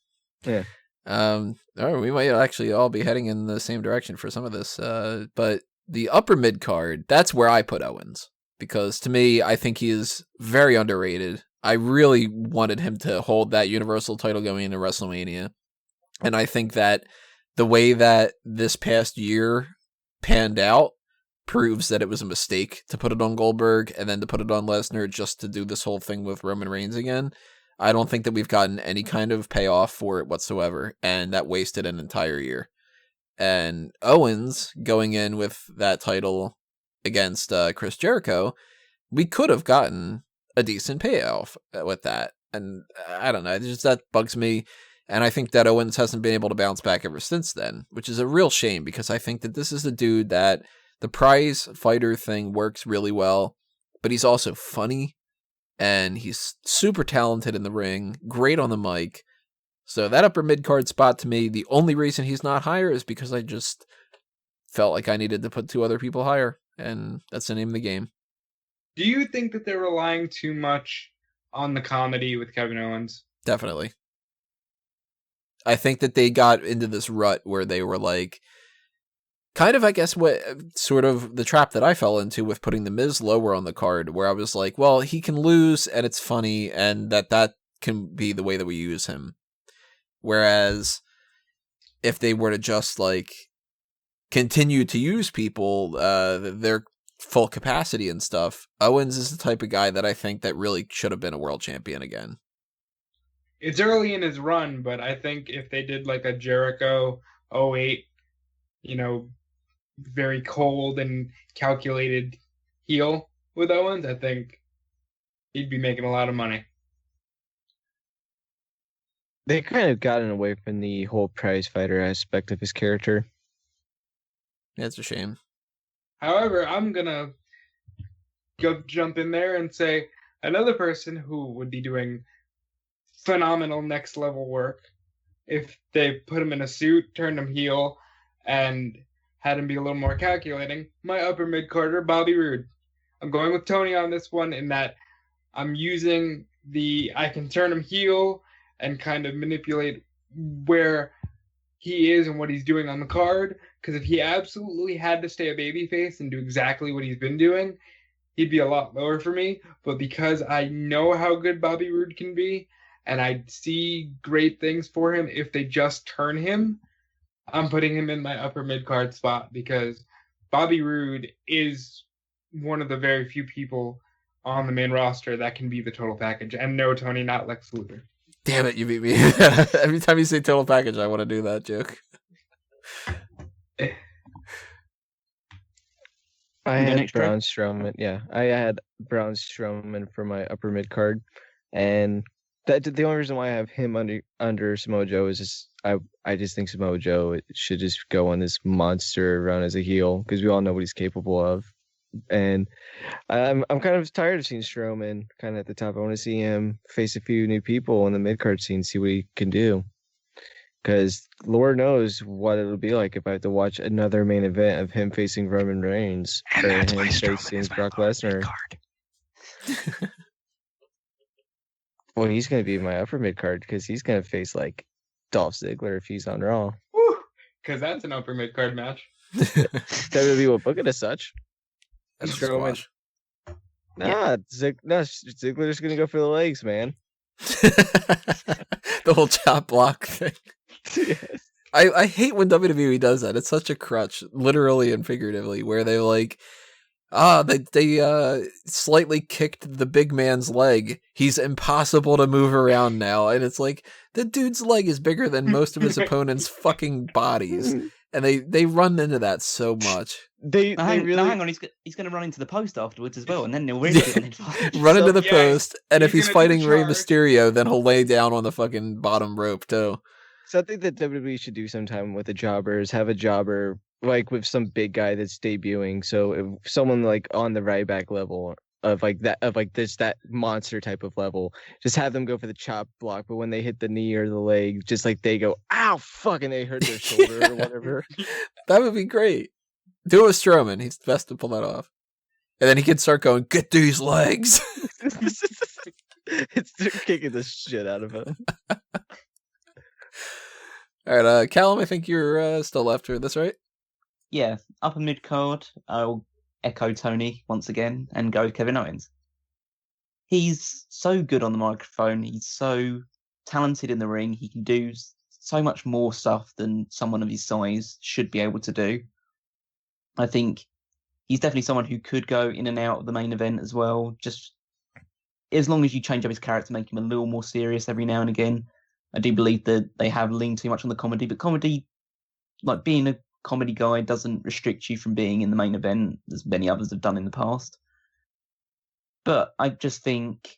[SPEAKER 2] Yeah.
[SPEAKER 1] All right, we might actually all be heading in the same direction for some of this. But the upper mid card, that's where I put Owens. Because to me, I think he is very underrated. I really wanted him to hold that Universal title going into WrestleMania. And I think that the way that this past year panned out proves that it was a mistake to put it on Goldberg and then to put it on Lesnar just to do this whole thing with Roman Reigns again. I don't think that we've gotten any kind of payoff for it whatsoever, and that wasted an entire year. And Owens going in with that title against Chris Jericho, we could have gotten a decent payoff with that. And I don't know, that bugs me. And I think that Owens hasn't been able to bounce back ever since then, which is a real shame because I think that this is a dude that the prize fighter thing works really well, but he's also funny and he's super talented in the ring, great on the mic. So that upper mid-card spot to me, the only reason he's not higher is because I just felt like I needed to put two other people higher, and that's the name of the game.
[SPEAKER 3] Do you think that they're relying too much on the comedy with Kevin Owens?
[SPEAKER 1] Definitely. I think that they got into this rut where they were like, kind of, I guess, what sort of the trap that I fell into with putting the Miz lower on the card, where I was like, well, he can lose and it's funny, and that can be the way that we use him. Whereas if they were to just like continue to use people, their full capacity and stuff, Owens is the type of guy that I think that really should have been a world champion again.
[SPEAKER 3] It's early in his run, but I think if they did like a Jericho 08, very cold and calculated heel with Owens, I think he'd be making a lot of money.
[SPEAKER 2] They kind of gotten away from the whole prize fighter aspect of his character.
[SPEAKER 1] Yeah, it's a shame.
[SPEAKER 3] However, I'm going to jump in there and say another person who would be doing phenomenal next level work if they put him in a suit, turned him heel, and had him be a little more calculating, my upper mid-carder, Bobby Roode. I'm going with Tony on this one in that I'm using I can turn him heel and kind of manipulate where he is and what he's doing on the card, because if he absolutely had to stay a babyface and do exactly what he's been doing, he'd be a lot lower for me. But because I know how good Bobby Roode can be, and I see great things for him if they just turn him, I'm putting him in my upper mid-card spot because Bobby Roode is one of the very few people on the main roster that can be the total package. And no, Tony, not Lex Luthor.
[SPEAKER 1] Damn it, you beat me. Every time you say total package, I want to do that joke.
[SPEAKER 2] I had Braun Strowman. Yeah, I had Braun Strowman for my upper mid card, and the only reason why I have him under Samoa Joe is just I just think Samoa Joe should just go on this monster run as a heel because we all know what he's capable of, and I'm kind of tired of seeing Strowman kind of at the top. I want to see him face a few new people in the mid card scene, see what he can do. Because Lord knows what it'll be like if I have to watch another main event of him facing Roman Reigns or him facing Brock Lesnar. Well, he's going to be my upper mid card because he's going to face like Dolph Ziggler if he's on Raw.
[SPEAKER 3] Because that's an upper mid card match.
[SPEAKER 2] WWE will book it as such.
[SPEAKER 1] That's squash.
[SPEAKER 2] Ziggler's going to go for the legs, man.
[SPEAKER 1] The whole chop block thing.
[SPEAKER 2] Yes.
[SPEAKER 1] I hate when WWE does that. It's such a crutch, literally and figuratively, where they like, they slightly kicked the big man's leg. He's impossible to move around now. And it's like, the dude's leg is bigger than most of his opponents' fucking bodies. And they run into that so much.
[SPEAKER 4] Hang on, he's going to run into the post afterwards as well, and then they'll really get an advantage.
[SPEAKER 1] Run into the post, and if he's fighting Rey Mysterio, then he'll lay down on the fucking bottom rope too.
[SPEAKER 2] Something that WWE should do sometime with the jobbers, have a jobber like with some big guy that's debuting. So if someone like on the Ryback level of that monster type of level, just have them go for the chop block. But when they hit the knee or the leg, just like they go, ow, fuck, and they hurt their shoulder or whatever.
[SPEAKER 1] That would be great. Do it with Strowman. He's the best to pull that off. And then he can start going, get these legs.
[SPEAKER 2] It's kicking the shit out of him.
[SPEAKER 1] All right, Callum, I think you're still left with this, right?
[SPEAKER 4] Yeah, upper mid card, I'll echo Tony once again and go Kevin Owens. He's so good on the microphone. He's so talented in the ring. He can do so much more stuff than someone of his size should be able to do. I think he's definitely someone who could go in and out of the main event as well. Just as long as you change up his character, make him a little more serious every now and again. I do believe that they have leaned too much on the comedy, but comedy, like being a comedy guy, doesn't restrict you from being in the main event, as many others have done in the past. But I just think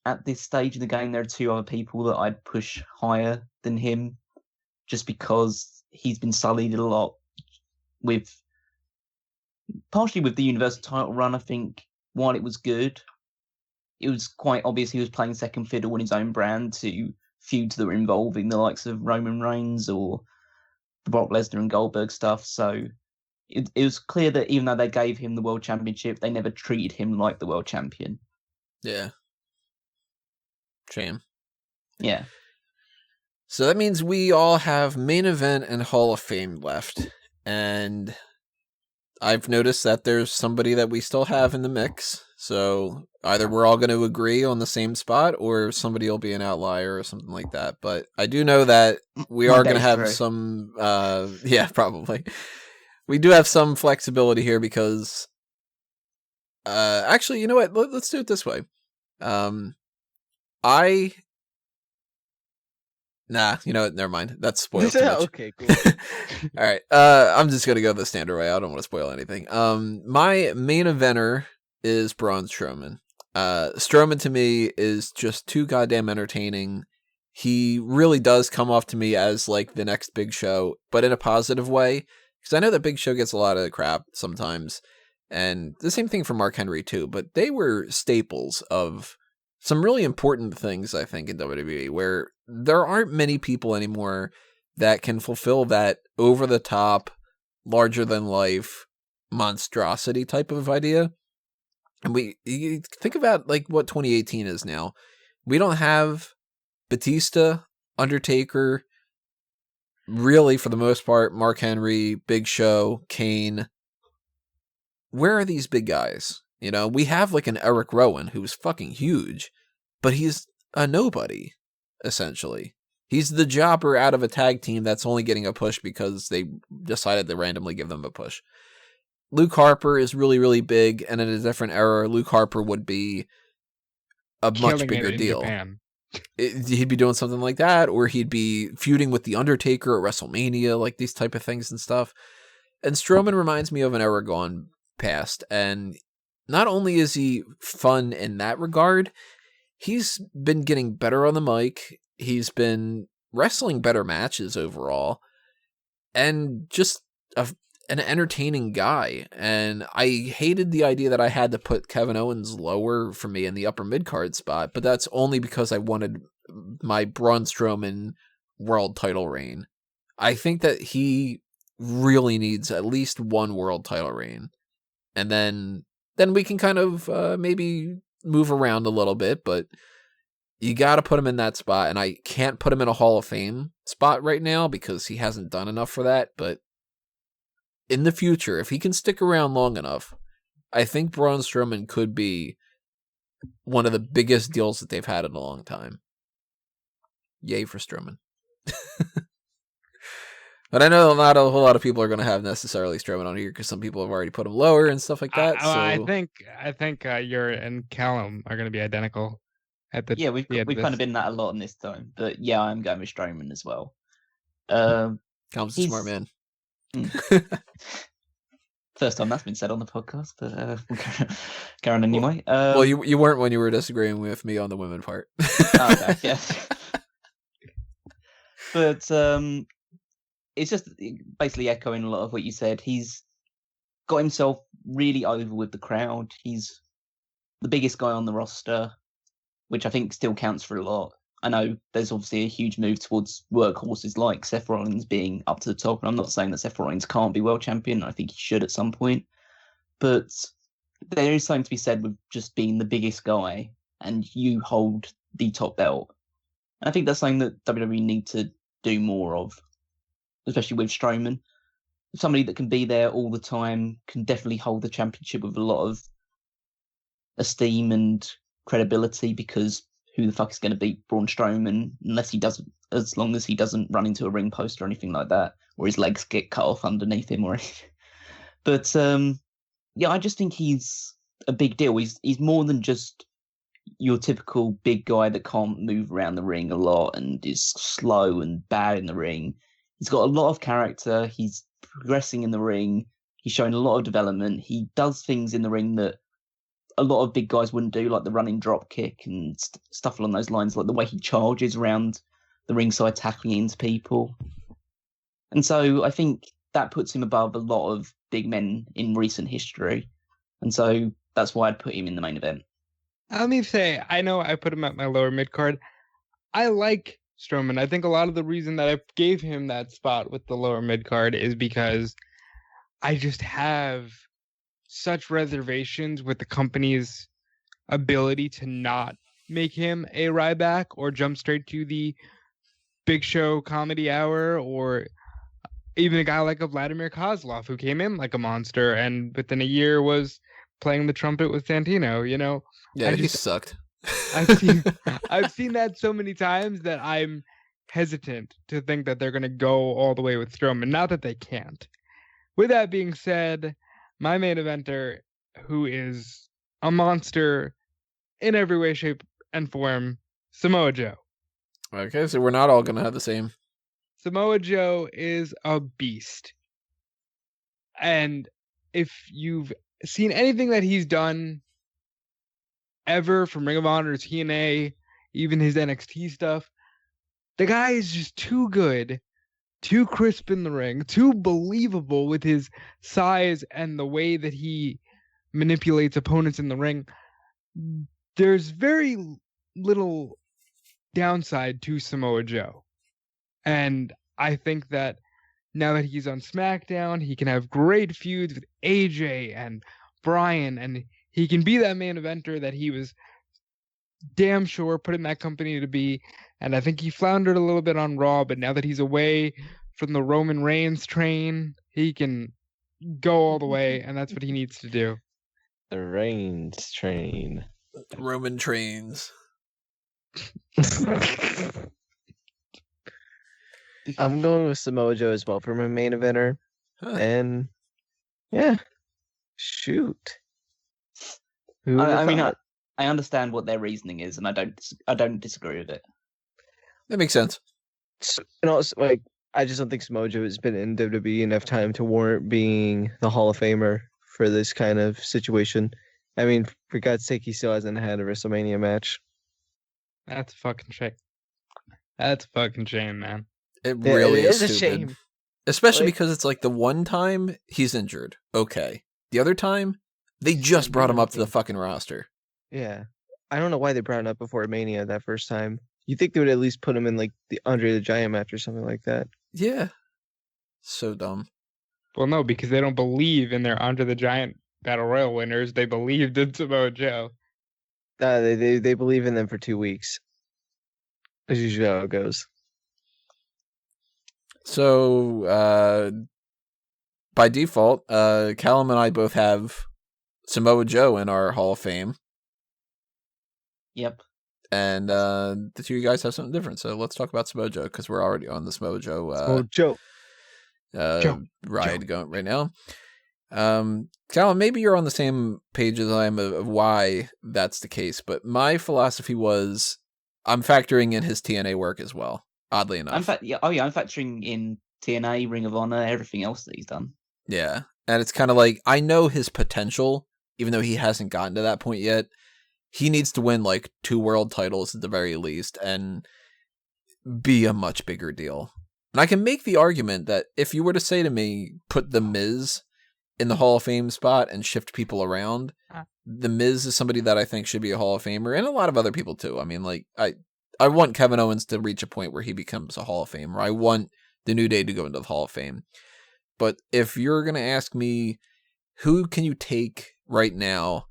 [SPEAKER 4] at this stage in the game, there are two other people that I'd push higher than him, just because he's been sullied a lot partially with the Universal title run. I think while it was good, it was quite obvious he was playing second fiddle on his own brand to feuds that were involving the likes of Roman Reigns or the Brock Lesnar and Goldberg stuff. So it was clear that even though they gave him the world championship, they never treated him like the world champion.
[SPEAKER 1] Yeah. Shame.
[SPEAKER 4] Yeah.
[SPEAKER 1] So that means we all have main event and Hall of Fame left. And I've noticed that there's somebody that we still have in the mix. So either we're all going to agree on the same spot or somebody will be an outlier or something like that. But I do know that we are going to have some, yeah, probably. We do have some flexibility here because, actually, you know what? Let's do it this way. Nah, you know what? Never mind. That's spoiled too much.
[SPEAKER 2] Okay, cool.
[SPEAKER 1] All right. I'm just going to go the standard way. I don't want to spoil anything. My main eventer is Braun Strowman. Strowman to me is just too goddamn entertaining. He really does come off to me as like the next Big Show, but in a positive way. Because I know that Big Show gets a lot of crap sometimes. And the same thing for Mark Henry too. But they were staples of some really important things, I think, in WWE, where there aren't many people anymore that can fulfill that over-the-top, larger-than-life monstrosity type of idea. And you think about like what 2018 is now. We don't have Batista, Undertaker, really for the most part, Mark Henry, Big Show, Kane. Where are these big guys? You know, we have like an Eric Rowan who's fucking huge, but he's a nobody, essentially. He's the jobber out of a tag team that's only getting a push because they decided to randomly give them a push. Luke Harper is really, really big, and in a different era, Luke Harper would be a much bigger deal. He'd be doing something like that, or he'd be feuding with The Undertaker at WrestleMania, like these type of things and stuff. And Strowman reminds me of an era gone past, and not only is he fun in that regard, he's been getting better on the mic, he's been wrestling better matches overall, and just an entertaining guy. And I hated the idea that I had to put Kevin Owens lower for me in the upper mid-card spot, but that's only because I wanted my Braun Strowman world title reign. I think that he really needs at least one world title reign. And then we can kind of maybe move around a little bit, but you got to put him in that spot. And I can't put him in a Hall of Fame spot right now because he hasn't done enough for that. But in the future, if he can stick around long enough, I think Braun Strowman could be one of the biggest deals that they've had in a long time. Yay for Strowman. But I know not a whole lot of people are going to have necessarily Strowman on here because some people have already put him lower and stuff like that.
[SPEAKER 5] I think you're and Callum are going to be identical.
[SPEAKER 4] We've kind of been that a lot in this time, but yeah, I'm going with Strowman as well.
[SPEAKER 1] Callum's a smart man.
[SPEAKER 4] First time that's been said on the podcast, but we'll go on anyway.
[SPEAKER 1] Well, you weren't when you were disagreeing with me on the women part.
[SPEAKER 4] Okay, yeah. But it's just basically echoing a lot of what you said. He's got himself really over with the crowd. He's the biggest guy on the roster, which I think still counts for a lot. I know there's obviously a huge move towards workhorses like Seth Rollins being up to the top, and I'm not saying that Seth Rollins can't be world champion. I think he should at some point, but there is something to be said with just being the biggest guy and you hold the top belt. And I think that's something that WWE need to do more of, especially with Strowman. Somebody that can be there all the time, can definitely hold the championship with a lot of esteem and credibility, because who the fuck is going to beat Braun Strowman as long as he doesn't run into a ring post or anything like that, or his legs get cut off underneath him or anything. But I just think he's a big deal. He's more than just your typical big guy that can't move around the ring a lot and is slow and bad in the ring. He's got a lot of character. He's progressing in the ring. He's showing a lot of development. He does things in the ring that a lot of big guys wouldn't do, like the running drop kick and stuff along those lines, like the way he charges around the ringside, tackling into people. And so I think that puts him above a lot of big men in recent history. And so that's why I'd put him in the main event.
[SPEAKER 5] Let me say, I know I put him at my lower mid card. I like Strowman. I think a lot of the reason that I gave him that spot with the lower mid card is because I just have such reservations with the company's ability to not make him a Ryback or jump straight to the Big Show comedy hour, or even a guy like a Vladimir Kozlov who came in like a monster and within a year was playing the trumpet with Santino, you know?
[SPEAKER 1] Yeah, he sucked.
[SPEAKER 5] I've seen that so many times that I'm hesitant to think that they're going to go all the way with Strowman. Not that they can't. With that being said, my main eventer, who is a monster in every way, shape, and form, Samoa Joe.
[SPEAKER 1] Okay, so we're not all going to have the same.
[SPEAKER 5] Samoa Joe is a beast. And if you've seen anything that he's done ever from Ring of Honor to TNA, even his NXT stuff, the guy is just too good, too crisp in the ring, too believable with his size and the way that he manipulates opponents in the ring. There's very little downside to Samoa Joe. And I think that now that he's on SmackDown, he can have great feuds with AJ and Brian, and he can be that main eventer that he was damn sure put in that company to be. And I think he floundered a little bit on Raw, but now that he's away from the Roman Reigns train, he can go all the way, and that's what he needs to do.
[SPEAKER 2] The Reigns train.
[SPEAKER 1] Roman trains.
[SPEAKER 2] I'm going with Samoa Joe as well for my main eventer.
[SPEAKER 1] Huh.
[SPEAKER 2] And yeah, shoot.
[SPEAKER 4] I understand what their reasoning is, and I don't disagree with it.
[SPEAKER 1] That makes sense.
[SPEAKER 2] And also, like, I just don't think Samoa Joe has been in WWE enough time to warrant being the Hall of Famer for this kind of situation. I mean, for God's sake, he still hasn't had a WrestleMania match.
[SPEAKER 5] That's a fucking shame. That's a fucking shame, man.
[SPEAKER 1] It really is
[SPEAKER 2] a
[SPEAKER 1] stupid.
[SPEAKER 2] shame.
[SPEAKER 1] Especially
[SPEAKER 2] Like-
[SPEAKER 1] because it's like the one time he's injured. Okay. The other time, they just brought him up to the fucking roster.
[SPEAKER 2] Yeah. I don't know why they brought him up before Mania that first time. You think they would at least put him in like the Andre the Giant match or something like that.
[SPEAKER 1] Yeah. So dumb.
[SPEAKER 5] Well, no, because they don't believe in their Andre the Giant Battle Royal winners. They believed in Samoa Joe.
[SPEAKER 2] They believe in them for 2 weeks. That's usually how it goes.
[SPEAKER 1] So, by default, Callum and I both have Samoa Joe in our Hall of Fame.
[SPEAKER 4] Yep.
[SPEAKER 1] And the two of you guys have something different. So let's talk about Samoa Joe, because we're already on the Samoa Joe,
[SPEAKER 2] Joe.
[SPEAKER 1] ride going right now. Callum, maybe you're on the same page as I am of why that's the case, but my philosophy was I'm factoring in his TNA work as well, oddly enough.
[SPEAKER 4] I'm factoring in TNA, Ring of Honor, everything else that he's done.
[SPEAKER 1] Yeah, and it's kind of like, I know his potential, even though he hasn't gotten to that point yet. He needs to win like 2 world titles at the very least and be a much bigger deal. And I can make the argument that if you were to say to me, put The Miz in the Hall of Fame spot and shift people around, The Miz is somebody that I think should be a Hall of Famer, and a lot of other people too. I mean, like, I I want Kevin Owens to reach a point where he becomes a Hall of Famer. I want the New Day to go into the Hall of Fame. But if you're going to ask me, who can you take right now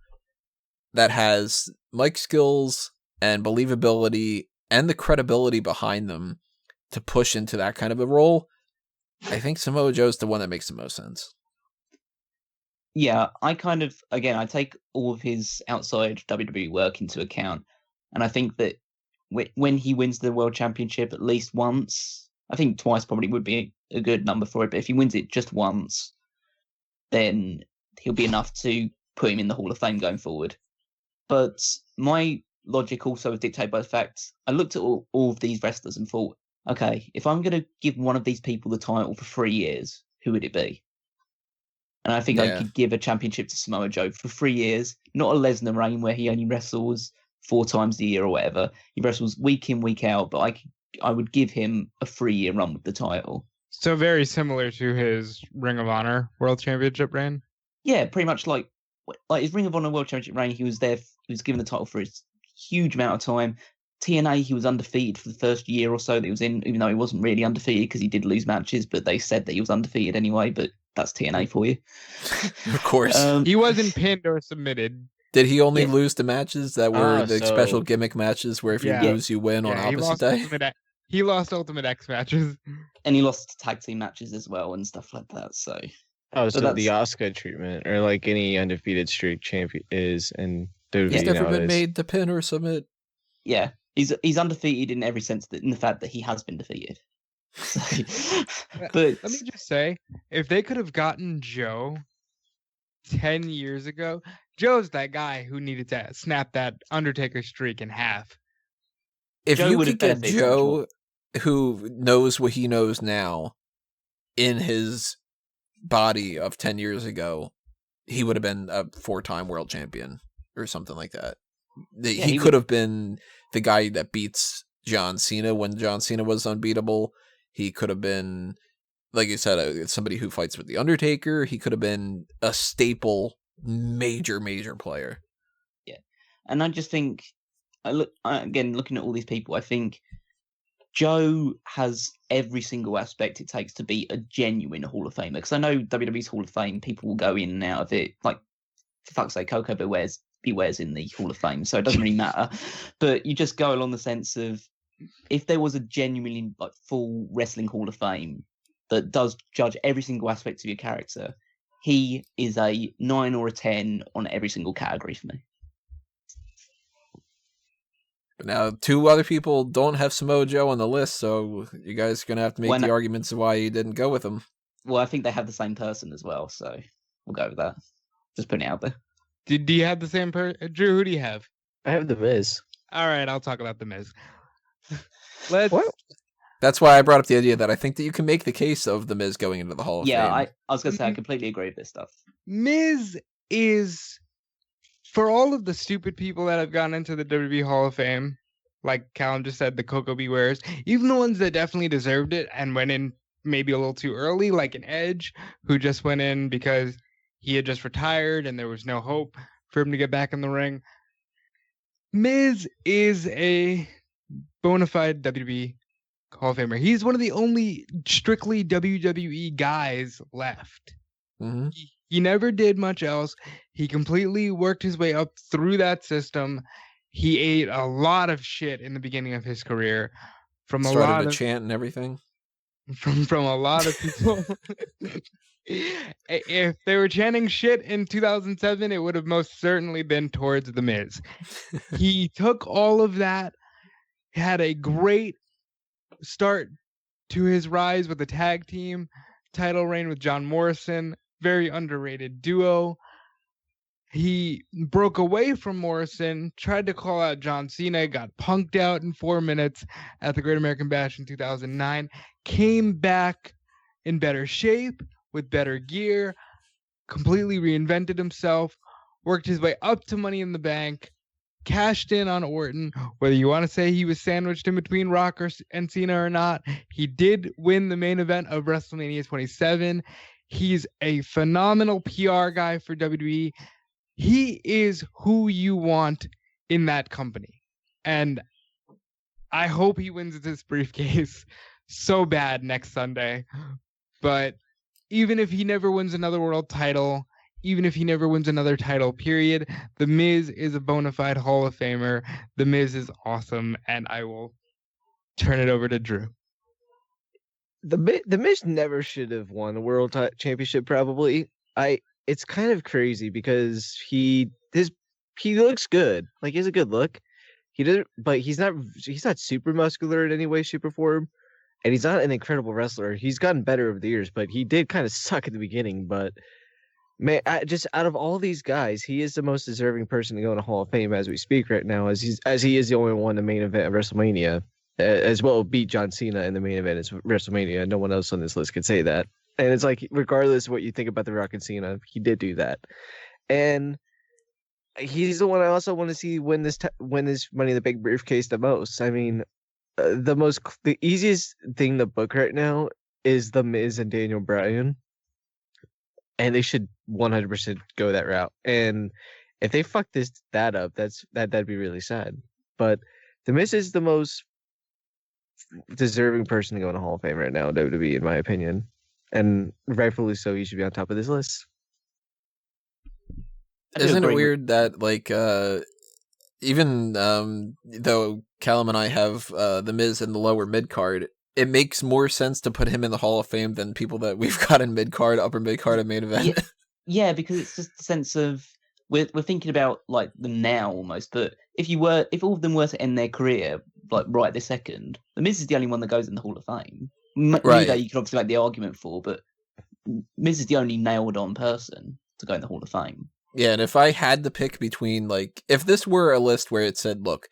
[SPEAKER 1] that has mic skills and believability and the credibility behind them to push into that kind of a role, I think Samoa Joe's the one that makes the most sense.
[SPEAKER 4] Yeah, I take all of his outside WWE work into account. And I think that when he wins the World Championship at least once, I think twice probably would be a good number for it. But if he wins it just once, then he'll be enough to put him in the Hall of Fame going forward. But my logic also was dictated by the fact I looked at all of these wrestlers and thought, okay, if I'm going to give one of these people the title for 3 years, who would it be? And I think I could give a championship to Samoa Joe for 3 years, not a Lesnar reign where he only wrestles 4 times a year or whatever. He wrestles week in, week out, but I would give him a 3-year run with the title.
[SPEAKER 5] So very similar to his Ring of Honor World Championship reign?
[SPEAKER 4] Yeah, pretty much like his Ring of Honor World Championship reign, he was given the title for a huge amount of time. TNA, he was undefeated for the first year or so that he was in, even though he wasn't really undefeated because he did lose matches, but they said that he was undefeated anyway, but that's TNA for you.
[SPEAKER 1] Of course.
[SPEAKER 5] He wasn't pinned or submitted.
[SPEAKER 1] Did he only lose the matches that were the
[SPEAKER 2] so-
[SPEAKER 1] special gimmick matches where if you lose, you win on opposite day?
[SPEAKER 5] He lost Ultimate X matches.
[SPEAKER 4] And he lost tag team matches as well and stuff like that, so...
[SPEAKER 2] Oh, so
[SPEAKER 4] that's-
[SPEAKER 2] the Asuka treatment, or like any undefeated streak champion is in WWE
[SPEAKER 1] He's never been
[SPEAKER 2] nowadays.
[SPEAKER 1] made to pin or submit.
[SPEAKER 4] Yeah, he's undefeated in every sense, in the fact that he has been defeated. So, but
[SPEAKER 5] Let me just say, if they could have gotten Joe 10 years ago, Joe's that guy who needed to snap that Undertaker streak in half.
[SPEAKER 1] If
[SPEAKER 4] Joe
[SPEAKER 1] you
[SPEAKER 4] would
[SPEAKER 1] could
[SPEAKER 4] have
[SPEAKER 1] get
[SPEAKER 4] benefited from
[SPEAKER 1] Joe, who knows what he knows now, in his body of 10 years ago, he would have been a 4-time world champion or something like that. He could have been the guy that beats John Cena when John Cena was unbeatable. He could have been, like you said, somebody who fights with The Undertaker. He could have been a staple, major player.
[SPEAKER 4] Yeah. And I just think, looking at all these people, I think Joe has every single aspect it takes to be a genuine Hall of Famer. Because I know WWE's Hall of Fame, people will go in and out of it. Like, for fuck's sake, Coco Beware's in the Hall of Fame, so it doesn't really matter. But you just go along the sense of, if there was a genuinely like full wrestling Hall of Fame that does judge every single aspect of your character, he is a 9 or a 10 on every single category for me.
[SPEAKER 1] Now, 2 other people don't have Samoa Joe on the list, so you guys are going to have to make the arguments of why you didn't go with him.
[SPEAKER 4] Well, I think they have the same person as well, so we'll go with that. Just putting it out there.
[SPEAKER 5] Do you have the same Drew, who do you have?
[SPEAKER 2] I have the Miz.
[SPEAKER 5] All right, I'll talk about the Miz. Let's.
[SPEAKER 2] What?
[SPEAKER 1] That's why I brought up the idea that I think that you can make the case of the Miz going into the Hall of Fame.
[SPEAKER 4] Yeah, I was going to say, I completely agree with this stuff.
[SPEAKER 5] Miz is, for all of the stupid people that have gone into the WWE Hall of Fame, like Callum just said, the Coco Bewares, even the ones that definitely deserved it and went in maybe a little too early, like an Edge, who just went in because he had just retired and there was no hope for him to get back in the ring. Miz is a bona fide WWE Hall of Famer. He's one of the only strictly WWE guys left.
[SPEAKER 1] Mm-hmm.
[SPEAKER 5] He never did much else. He completely worked his way up through that system. He ate a lot of shit in the beginning of his career from a lot of
[SPEAKER 1] chant and everything.
[SPEAKER 5] From a lot of people. If they were chanting shit in 2007, it would have most certainly been towards The Miz. He took all of that, had a great start to his rise with the tag team title reign with John Morrison, very underrated duo. He broke away from Morrison, tried to call out John Cena, got punked out in 4 minutes at the Great American Bash in 2009, came back in better shape, with better gear, completely reinvented himself, worked his way up to Money in the Bank, cashed in on Orton. Whether you want to say he was sandwiched in between Rock and Cena or not, he did win the main event of WrestleMania 27. He's a phenomenal PR guy for WWE. He is who you want in that company. And I hope he wins this briefcase so bad next Sunday. But even if he never wins another world title, even if he never wins another title, period, The Miz is a bona fide Hall of Famer. The Miz is awesome, and I will turn it over to Drew.
[SPEAKER 2] The Miz never should have won a world championship. Probably, it's kind of crazy because he looks good. Like, he has a good look. He doesn't, but he's not super muscular in any way, shape, or form, and he's not an incredible wrestler. He's gotten better over the years, but he did kind of suck at the beginning. But man, just out of all these guys, he is the most deserving person to go in the Hall of Fame as we speak right now, as he is the only one in the main event of WrestleMania, as well beat John Cena in the main event of WrestleMania. No one else on this list could say that. And it's like, regardless of what you think about The Rock and Cena, he did do that, and he's the one I also want to see win this Money in the Bank briefcase the most. I mean, the easiest thing to book right now is The Miz and Daniel Bryan, and they should 100% go that route. And if they fuck that up, that'd be really sad. But The Miz is the most deserving person to go in the Hall of Fame right now, WWE, in my opinion, and rightfully so. He should be on top of this list.
[SPEAKER 1] Isn't it weird that, like, even though Callum and I have The Miz in the lower mid-card, it makes more sense to put him in the Hall of Fame than people that we've got in mid-card, upper mid-card, and main event?
[SPEAKER 4] Yeah, because it's just a sense of we're thinking about, like, them now almost. But if all of them were to end their career, like, right this second, The Miz is the only one that goes in the Hall of Fame.
[SPEAKER 1] Right.
[SPEAKER 4] That you could obviously make the argument for, but Miz is the only nailed-on person to go in the Hall of Fame.
[SPEAKER 1] Yeah, and if I had to pick between, like, if this were a list where it said, look,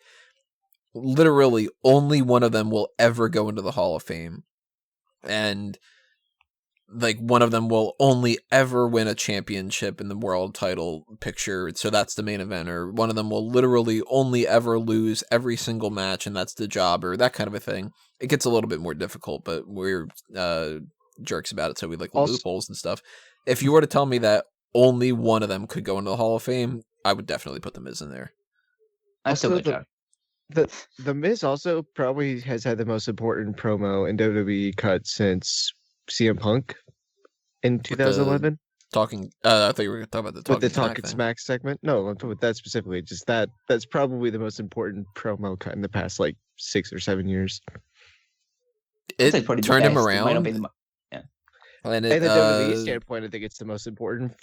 [SPEAKER 1] literally only one of them will ever go into the Hall of Fame, and, like, one of them will only ever win a championship in the world title picture, so that's the main event, or one of them will literally only ever lose every single match, and that's the job, or that kind of a thing, it gets a little bit more difficult, but we're jerks about it, so we like loopholes and stuff. If you were to tell me that only one of them could go into the Hall of Fame, I would definitely put The Miz in there.
[SPEAKER 4] I still would go.
[SPEAKER 2] The Miz also probably has had the most important promo in WWE cut since CM Punk in 2011.
[SPEAKER 1] I thought you were going to talk about the
[SPEAKER 2] Talking Smack segment. No, I'm talking about that specifically. Just that's probably the most important promo cut in the past, like, 6 or 7 years.
[SPEAKER 1] It turned him around.
[SPEAKER 2] And the WWE standpoint, I think it's the most important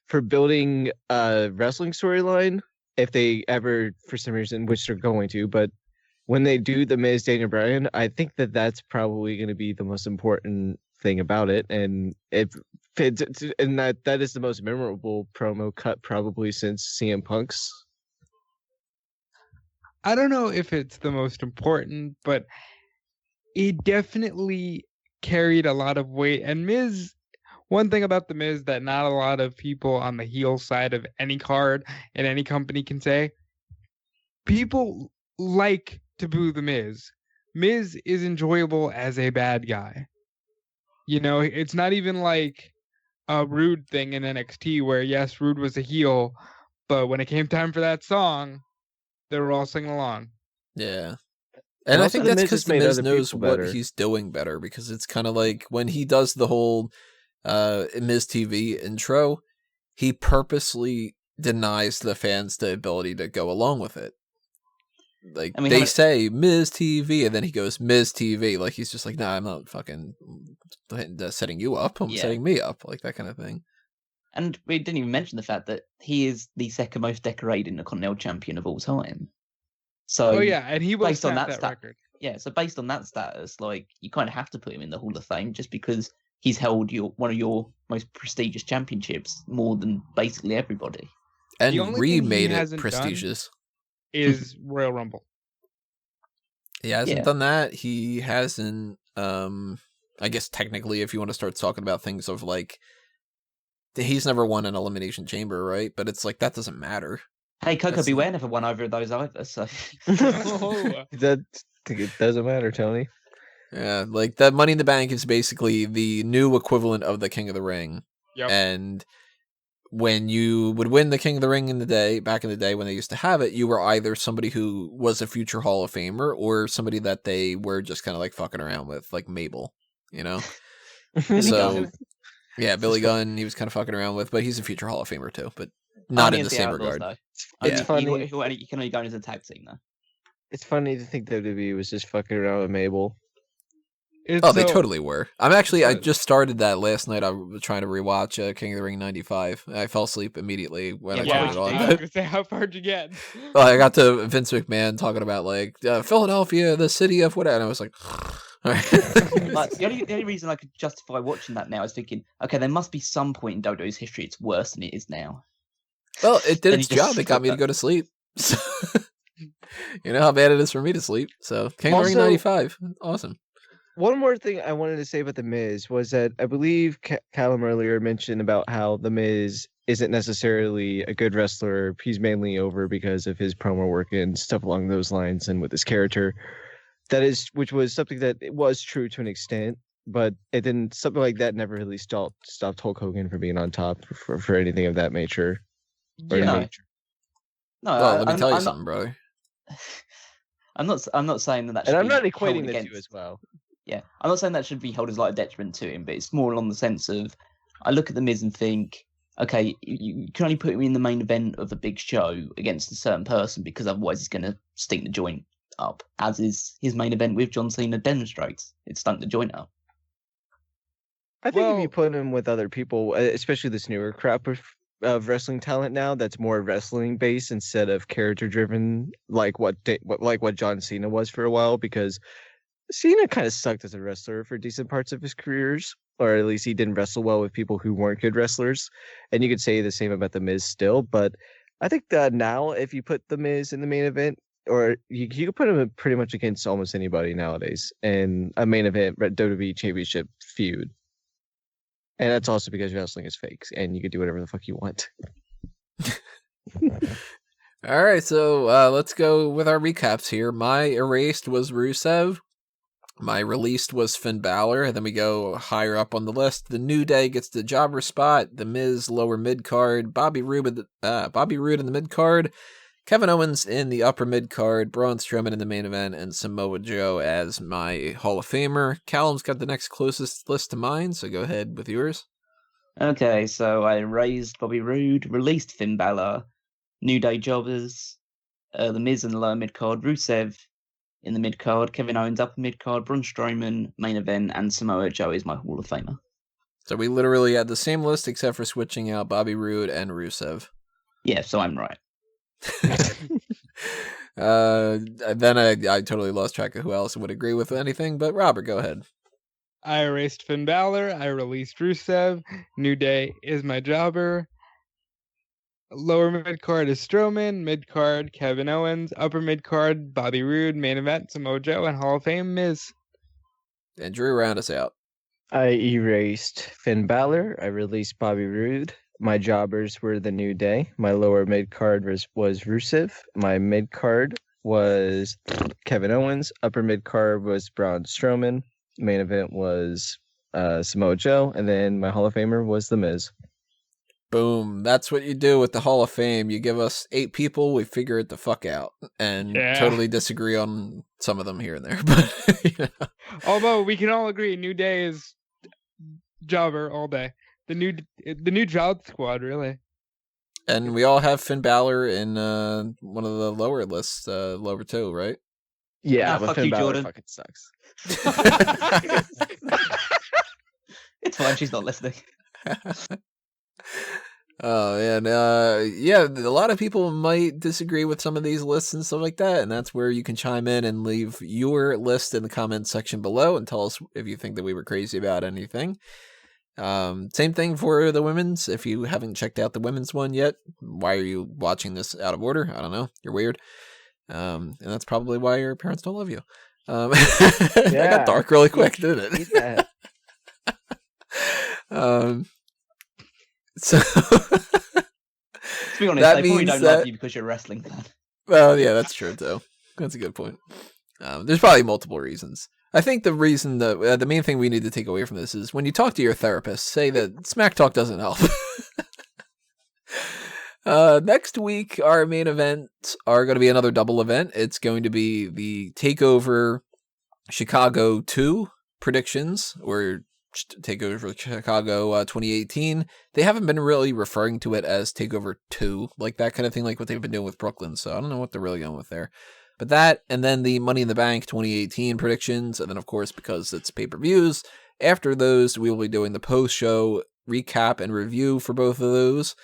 [SPEAKER 2] for building a wrestling storyline. If they ever, for some reason, which they're going to, but when they do The Miz, Daniel Bryan, I think that's probably going to be the most important thing about it, and that is the most memorable promo cut probably since CM Punk's.
[SPEAKER 5] I don't know if it's the most important, but it definitely carried a lot of weight. And Miz, one thing about The Miz that not a lot of people on the heel side of any card in any company can say, people like to boo The Miz. Miz is enjoyable as a bad guy. You know, it's not even like a Roode thing in NXT where, yes, Roode was a heel, but when it came time for that song, they were all singing along.
[SPEAKER 1] Yeah. And I think that's because The Miz knows what he's doing better, because it's kind of like when he does the whole Miz TV intro, he purposely denies the fans the ability to go along with it. Like, I mean, they say Miz TV, and then he goes Miz TV. Like, he's just like, nah, I'm not fucking setting you up. I'm setting me up. Like, that kind of thing.
[SPEAKER 4] And we didn't even mention the fact that he is the second most decorated Intercontinental Champion of all time. So,
[SPEAKER 5] and he was
[SPEAKER 4] based on that
[SPEAKER 5] record.
[SPEAKER 4] Yeah, so based on that status, like, you kind of have to put him in the Hall of Fame just because he's held one of your most prestigious championships more than basically everybody.
[SPEAKER 1] And remade it prestigious.
[SPEAKER 5] Is Royal Rumble.
[SPEAKER 1] He hasn't done that. He hasn't, I guess technically, if you want to start talking about things of, like, he's never won an Elimination Chamber, right? But it's like, that doesn't matter.
[SPEAKER 4] Hey, Coco Beware never won over those either, so...
[SPEAKER 2] It doesn't matter, Tony.
[SPEAKER 1] Yeah, like, that Money in the Bank is basically the new equivalent of the King of the Ring.
[SPEAKER 5] Yep.
[SPEAKER 1] And when you would win the King of the Ring back in the day when they used to have it, you were either somebody who was a future Hall of Famer or somebody that they were just kind of like fucking around with, like Mabel, you know? So, yeah, Billy Gunn, he was kind of fucking around with, but he's a future Hall of Famer too, but not
[SPEAKER 4] Only
[SPEAKER 1] in the
[SPEAKER 4] as
[SPEAKER 1] same
[SPEAKER 4] Outlaws,
[SPEAKER 1] regard.
[SPEAKER 4] though.
[SPEAKER 2] It's funny.
[SPEAKER 4] You can only go in as a tag team, though.
[SPEAKER 2] It's funny to think WWE was just fucking around with Mabel.
[SPEAKER 1] Oh, they totally were. I just started that last night. I was trying to rewatch King of the Ring 95. I fell asleep immediately when I turned it on.
[SPEAKER 5] I was going to say, how far did you get?
[SPEAKER 1] Well, I got to Vince McMahon talking about, like, Philadelphia, the city of whatever, and I was like, all right.
[SPEAKER 4] Like, the only reason I could justify watching that now is thinking, okay, there must be some point in WWE's history it's worse than it is now.
[SPEAKER 1] Well, it did
[SPEAKER 4] Then
[SPEAKER 1] its
[SPEAKER 4] you just
[SPEAKER 1] job. It got me to go to sleep. So, you know how bad it is for me to sleep. So, King of the Ring 95. Awesome.
[SPEAKER 2] One more thing I wanted to say about The Miz was that I believe Callum earlier mentioned about how The Miz isn't necessarily a good wrestler. He's mainly over because of his promo work and stuff along those lines and with his character. Which was something that it was true to an extent, but it didn't. Something like that never really stopped Hulk Hogan from being on top for anything of that nature.
[SPEAKER 4] Yeah. No,
[SPEAKER 1] well, let me tell you something, brother.
[SPEAKER 4] I'm not saying that.
[SPEAKER 2] And I'm not equating the two as well.
[SPEAKER 4] Yeah, I'm not saying that should be held as like a detriment to him, but it's more along the sense of I look at the Miz and think, okay, you can only put him in the main event of a big show against a certain person because otherwise he's going to stink the joint up, as is his main event with John Cena demonstrates. It stunk the joint up.
[SPEAKER 2] I think if you put him with other people, especially this newer crop of wrestling talent now, that's more wrestling based instead of character driven, like what John Cena was for a while, because Cena kind of sucked as a wrestler for decent parts of his careers, or at least he didn't wrestle well with people who weren't good wrestlers. And you could say the same about The Miz still, but I think that now if you put The Miz in the main event, or you could put him pretty much against almost anybody nowadays in a main event WWE Championship feud. And that's also because wrestling is fake, and you can do whatever the fuck you want.
[SPEAKER 1] All right, so let's go with our recaps here. My erased was Rusev. My released was Finn Balor, and then we go higher up on the list. The New Day gets the jobber spot. The Miz lower mid card. Bobby Roode in the mid card. Kevin Owens in the upper mid card. Braun Strowman in the main event, and Samoa Joe as my Hall of Famer. Callum's got the next closest list to mine, so go ahead with yours.
[SPEAKER 4] Okay, so I raised Bobby Roode, released Finn Balor, New Day jobbers, the Miz in the lower mid card, Rusev in the mid card, Kevin Owens upper mid card, Braun Strowman main event, and Samoa Joe is my Hall of Famer.
[SPEAKER 1] So we literally had the same list except for switching out Bobby Roode and Rusev.
[SPEAKER 4] Yeah, so I'm right.
[SPEAKER 1] Then I totally lost track of who else would agree with anything, but Robert, go ahead.
[SPEAKER 5] I erased Finn Balor. I released Rusev. New Day is my jobber. Lower mid card is Strowman. Mid card Kevin Owens. Upper mid card Bobby Roode. Main event Samoa Joe, and Hall of Fame Miz.
[SPEAKER 1] And Drew, round us out.
[SPEAKER 2] I erased Finn Balor. I released Bobby Roode. My jobbers were the New Day. My lower mid card was Rusev. My mid card was Kevin Owens. Upper mid card was Braun Strowman. Main event was Samoa Joe, and then my Hall of Famer was The Miz.
[SPEAKER 1] Boom. That's what you do with the Hall of Fame. You give us 8 people, we figure it the fuck out, and totally disagree on some of them here and there. But you know.
[SPEAKER 5] Although we can all agree, New Day is jobber all day. The new job squad, really.
[SPEAKER 1] And we all have Finn Balor in one of the lower lists, lower 2, right?
[SPEAKER 2] Yeah, but
[SPEAKER 4] fuck
[SPEAKER 2] Finn
[SPEAKER 4] you,
[SPEAKER 2] Balor
[SPEAKER 4] Jordan.
[SPEAKER 2] fucking sucks.
[SPEAKER 4] It's fine, she's not listening.
[SPEAKER 1] Oh, and yeah, a lot of people might disagree with some of these lists and stuff like that, and that's where you can chime in and leave your list in the comments section below and tell us if you think that we were crazy about anything. Same thing for the women's. If you haven't checked out the women's one yet, why are you watching this out of order? I don't know. You're weird. And that's probably why your parents don't love you. That got dark really quick, didn't it? So
[SPEAKER 4] to be honest, they probably don't love you because you're a wrestling fan.
[SPEAKER 1] Well, yeah, that's true too. That's a good point. There's probably multiple reasons. I think the reason that the main thing we need to take away from this is when you talk to your therapist, say that smack talk doesn't help. Next week, our main events are going to be another double event. It's going to be the TakeOver Chicago 2 predictions, or TakeOver Chicago 2018. They haven't been really referring to it as TakeOver 2, like that kind of thing, like what they've been doing with Brooklyn. So I don't know what they're really going with there. But that, and then the Money in the Bank 2018 predictions, and then of course, because it's pay-per-views, after those, we will be doing the post-show recap and review for both of those.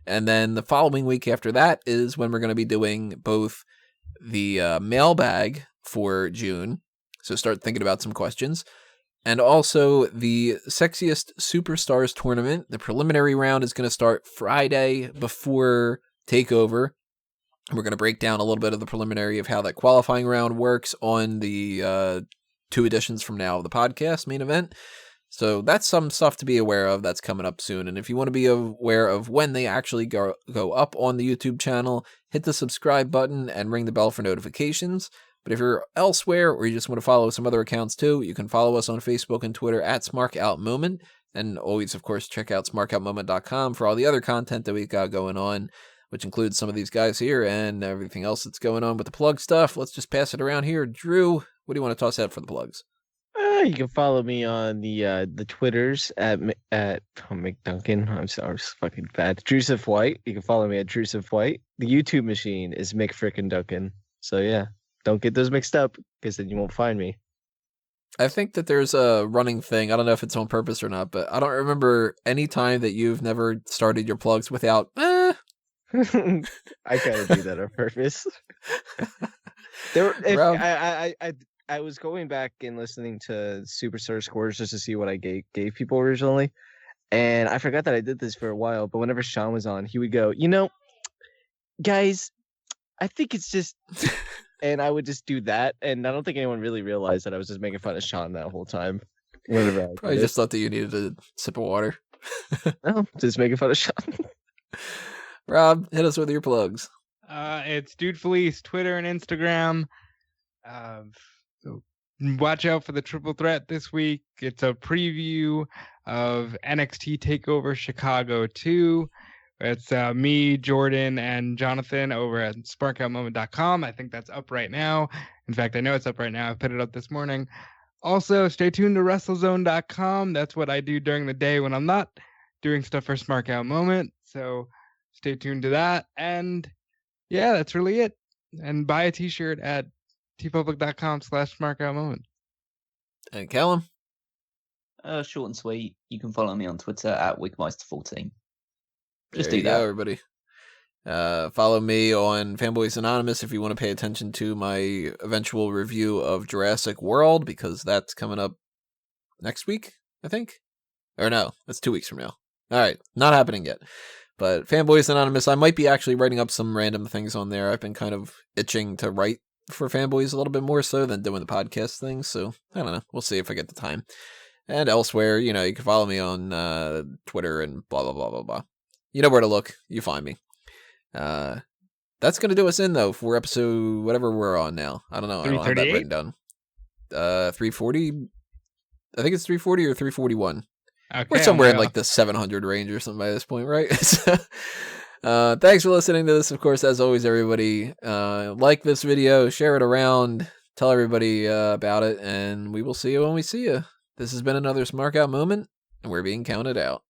[SPEAKER 1] And then the following week after that is when we're going to be doing both the mailbag for June. So start thinking about some questions. And also the Sexiest Superstars tournament. The preliminary round is going to start Friday before TakeOver. We're going to break down a little bit of the preliminary of how that qualifying round works on the 2 editions from now of the podcast main event. So that's some stuff to be aware of that's coming up soon. And if you want to be aware of when they actually go up on the YouTube channel, hit the subscribe button and ring the bell for notifications. But if you're elsewhere or you just want to follow some other accounts too, you can follow us on Facebook and Twitter at SmarkOutMoment. And always, of course, check out SmarkOutMoment.com for all the other content that we've got going on, which includes some of these guys here and everything else that's going on with the plug stuff. Let's just pass it around here. Drew, what do you want to toss out for the plugs?
[SPEAKER 2] You can follow me on the Twitters at McDuncan. I'm sorry, I'm fucking bad. Rusev White. You can follow me at Rusev White. The YouTube machine is Mick frickin' Duncan. So yeah, don't get those mixed up because then you won't find me.
[SPEAKER 1] I think that there's a running thing. I don't know if it's on purpose or not, but I don't remember any time that you've never started your plugs without.
[SPEAKER 2] I kind of do that on purpose. I was going back and listening to Superstar scores just to see what I gave people originally, and I forgot that I did this for a while. But whenever Sean was on, he would go, guys, I think it's just, and I would just do that, and I don't think anyone really realized that I was just making fun of Sean that whole time.
[SPEAKER 1] Probably just thought that you needed a sip of water.
[SPEAKER 2] No, just making fun of Sean.
[SPEAKER 1] Rob, hit us with your plugs.
[SPEAKER 5] It's Dude Felice, Twitter and Instagram. So watch out for the triple threat this week. It's a preview of NXT TakeOver Chicago 2. It's me, Jordan, and Jonathan over at SparkOutMoment.com. I think that's up right now. In fact, I know it's up right now. I put it up this morning. Also, stay tuned to WrestleZone.com. That's what I do during the day when I'm not doing stuff for Smark Out Moment. So stay tuned to that. And yeah, that's really it. And buy a t-shirt at tpublic.com/SmarkOutMoment.
[SPEAKER 1] And Callum?
[SPEAKER 4] Short and sweet. You can follow me on Twitter at Wigmeister14. Just
[SPEAKER 1] There
[SPEAKER 4] do
[SPEAKER 1] you
[SPEAKER 4] that.
[SPEAKER 1] go, everybody. Follow me on Fanboys Anonymous if you want to pay attention to my eventual review of Jurassic World, because that's coming up next week, I think. Or no, that's 2 weeks from now. All right, not happening yet. But Fanboys Anonymous, I might be actually writing up some random things on there. I've been kind of itching to write for Fanboys a little bit more so than doing the podcast thing. So I don't know. We'll see if I get the time. And elsewhere, you can follow me on Twitter and blah, blah, blah, blah, blah. You know where to look. You find me. That's going to do us in, though, for episode whatever we're on now. I don't know. I don't have that written down. 340? I think it's 340 or 341.
[SPEAKER 5] Okay,
[SPEAKER 1] We're somewhere in like the 700 range or something by this point, right? Thanks for listening to this. Of course, as always, everybody, like this video, share it around, tell everybody about it, and we will see you when we see you. This has been another Smark Out Moment, and we're being counted out.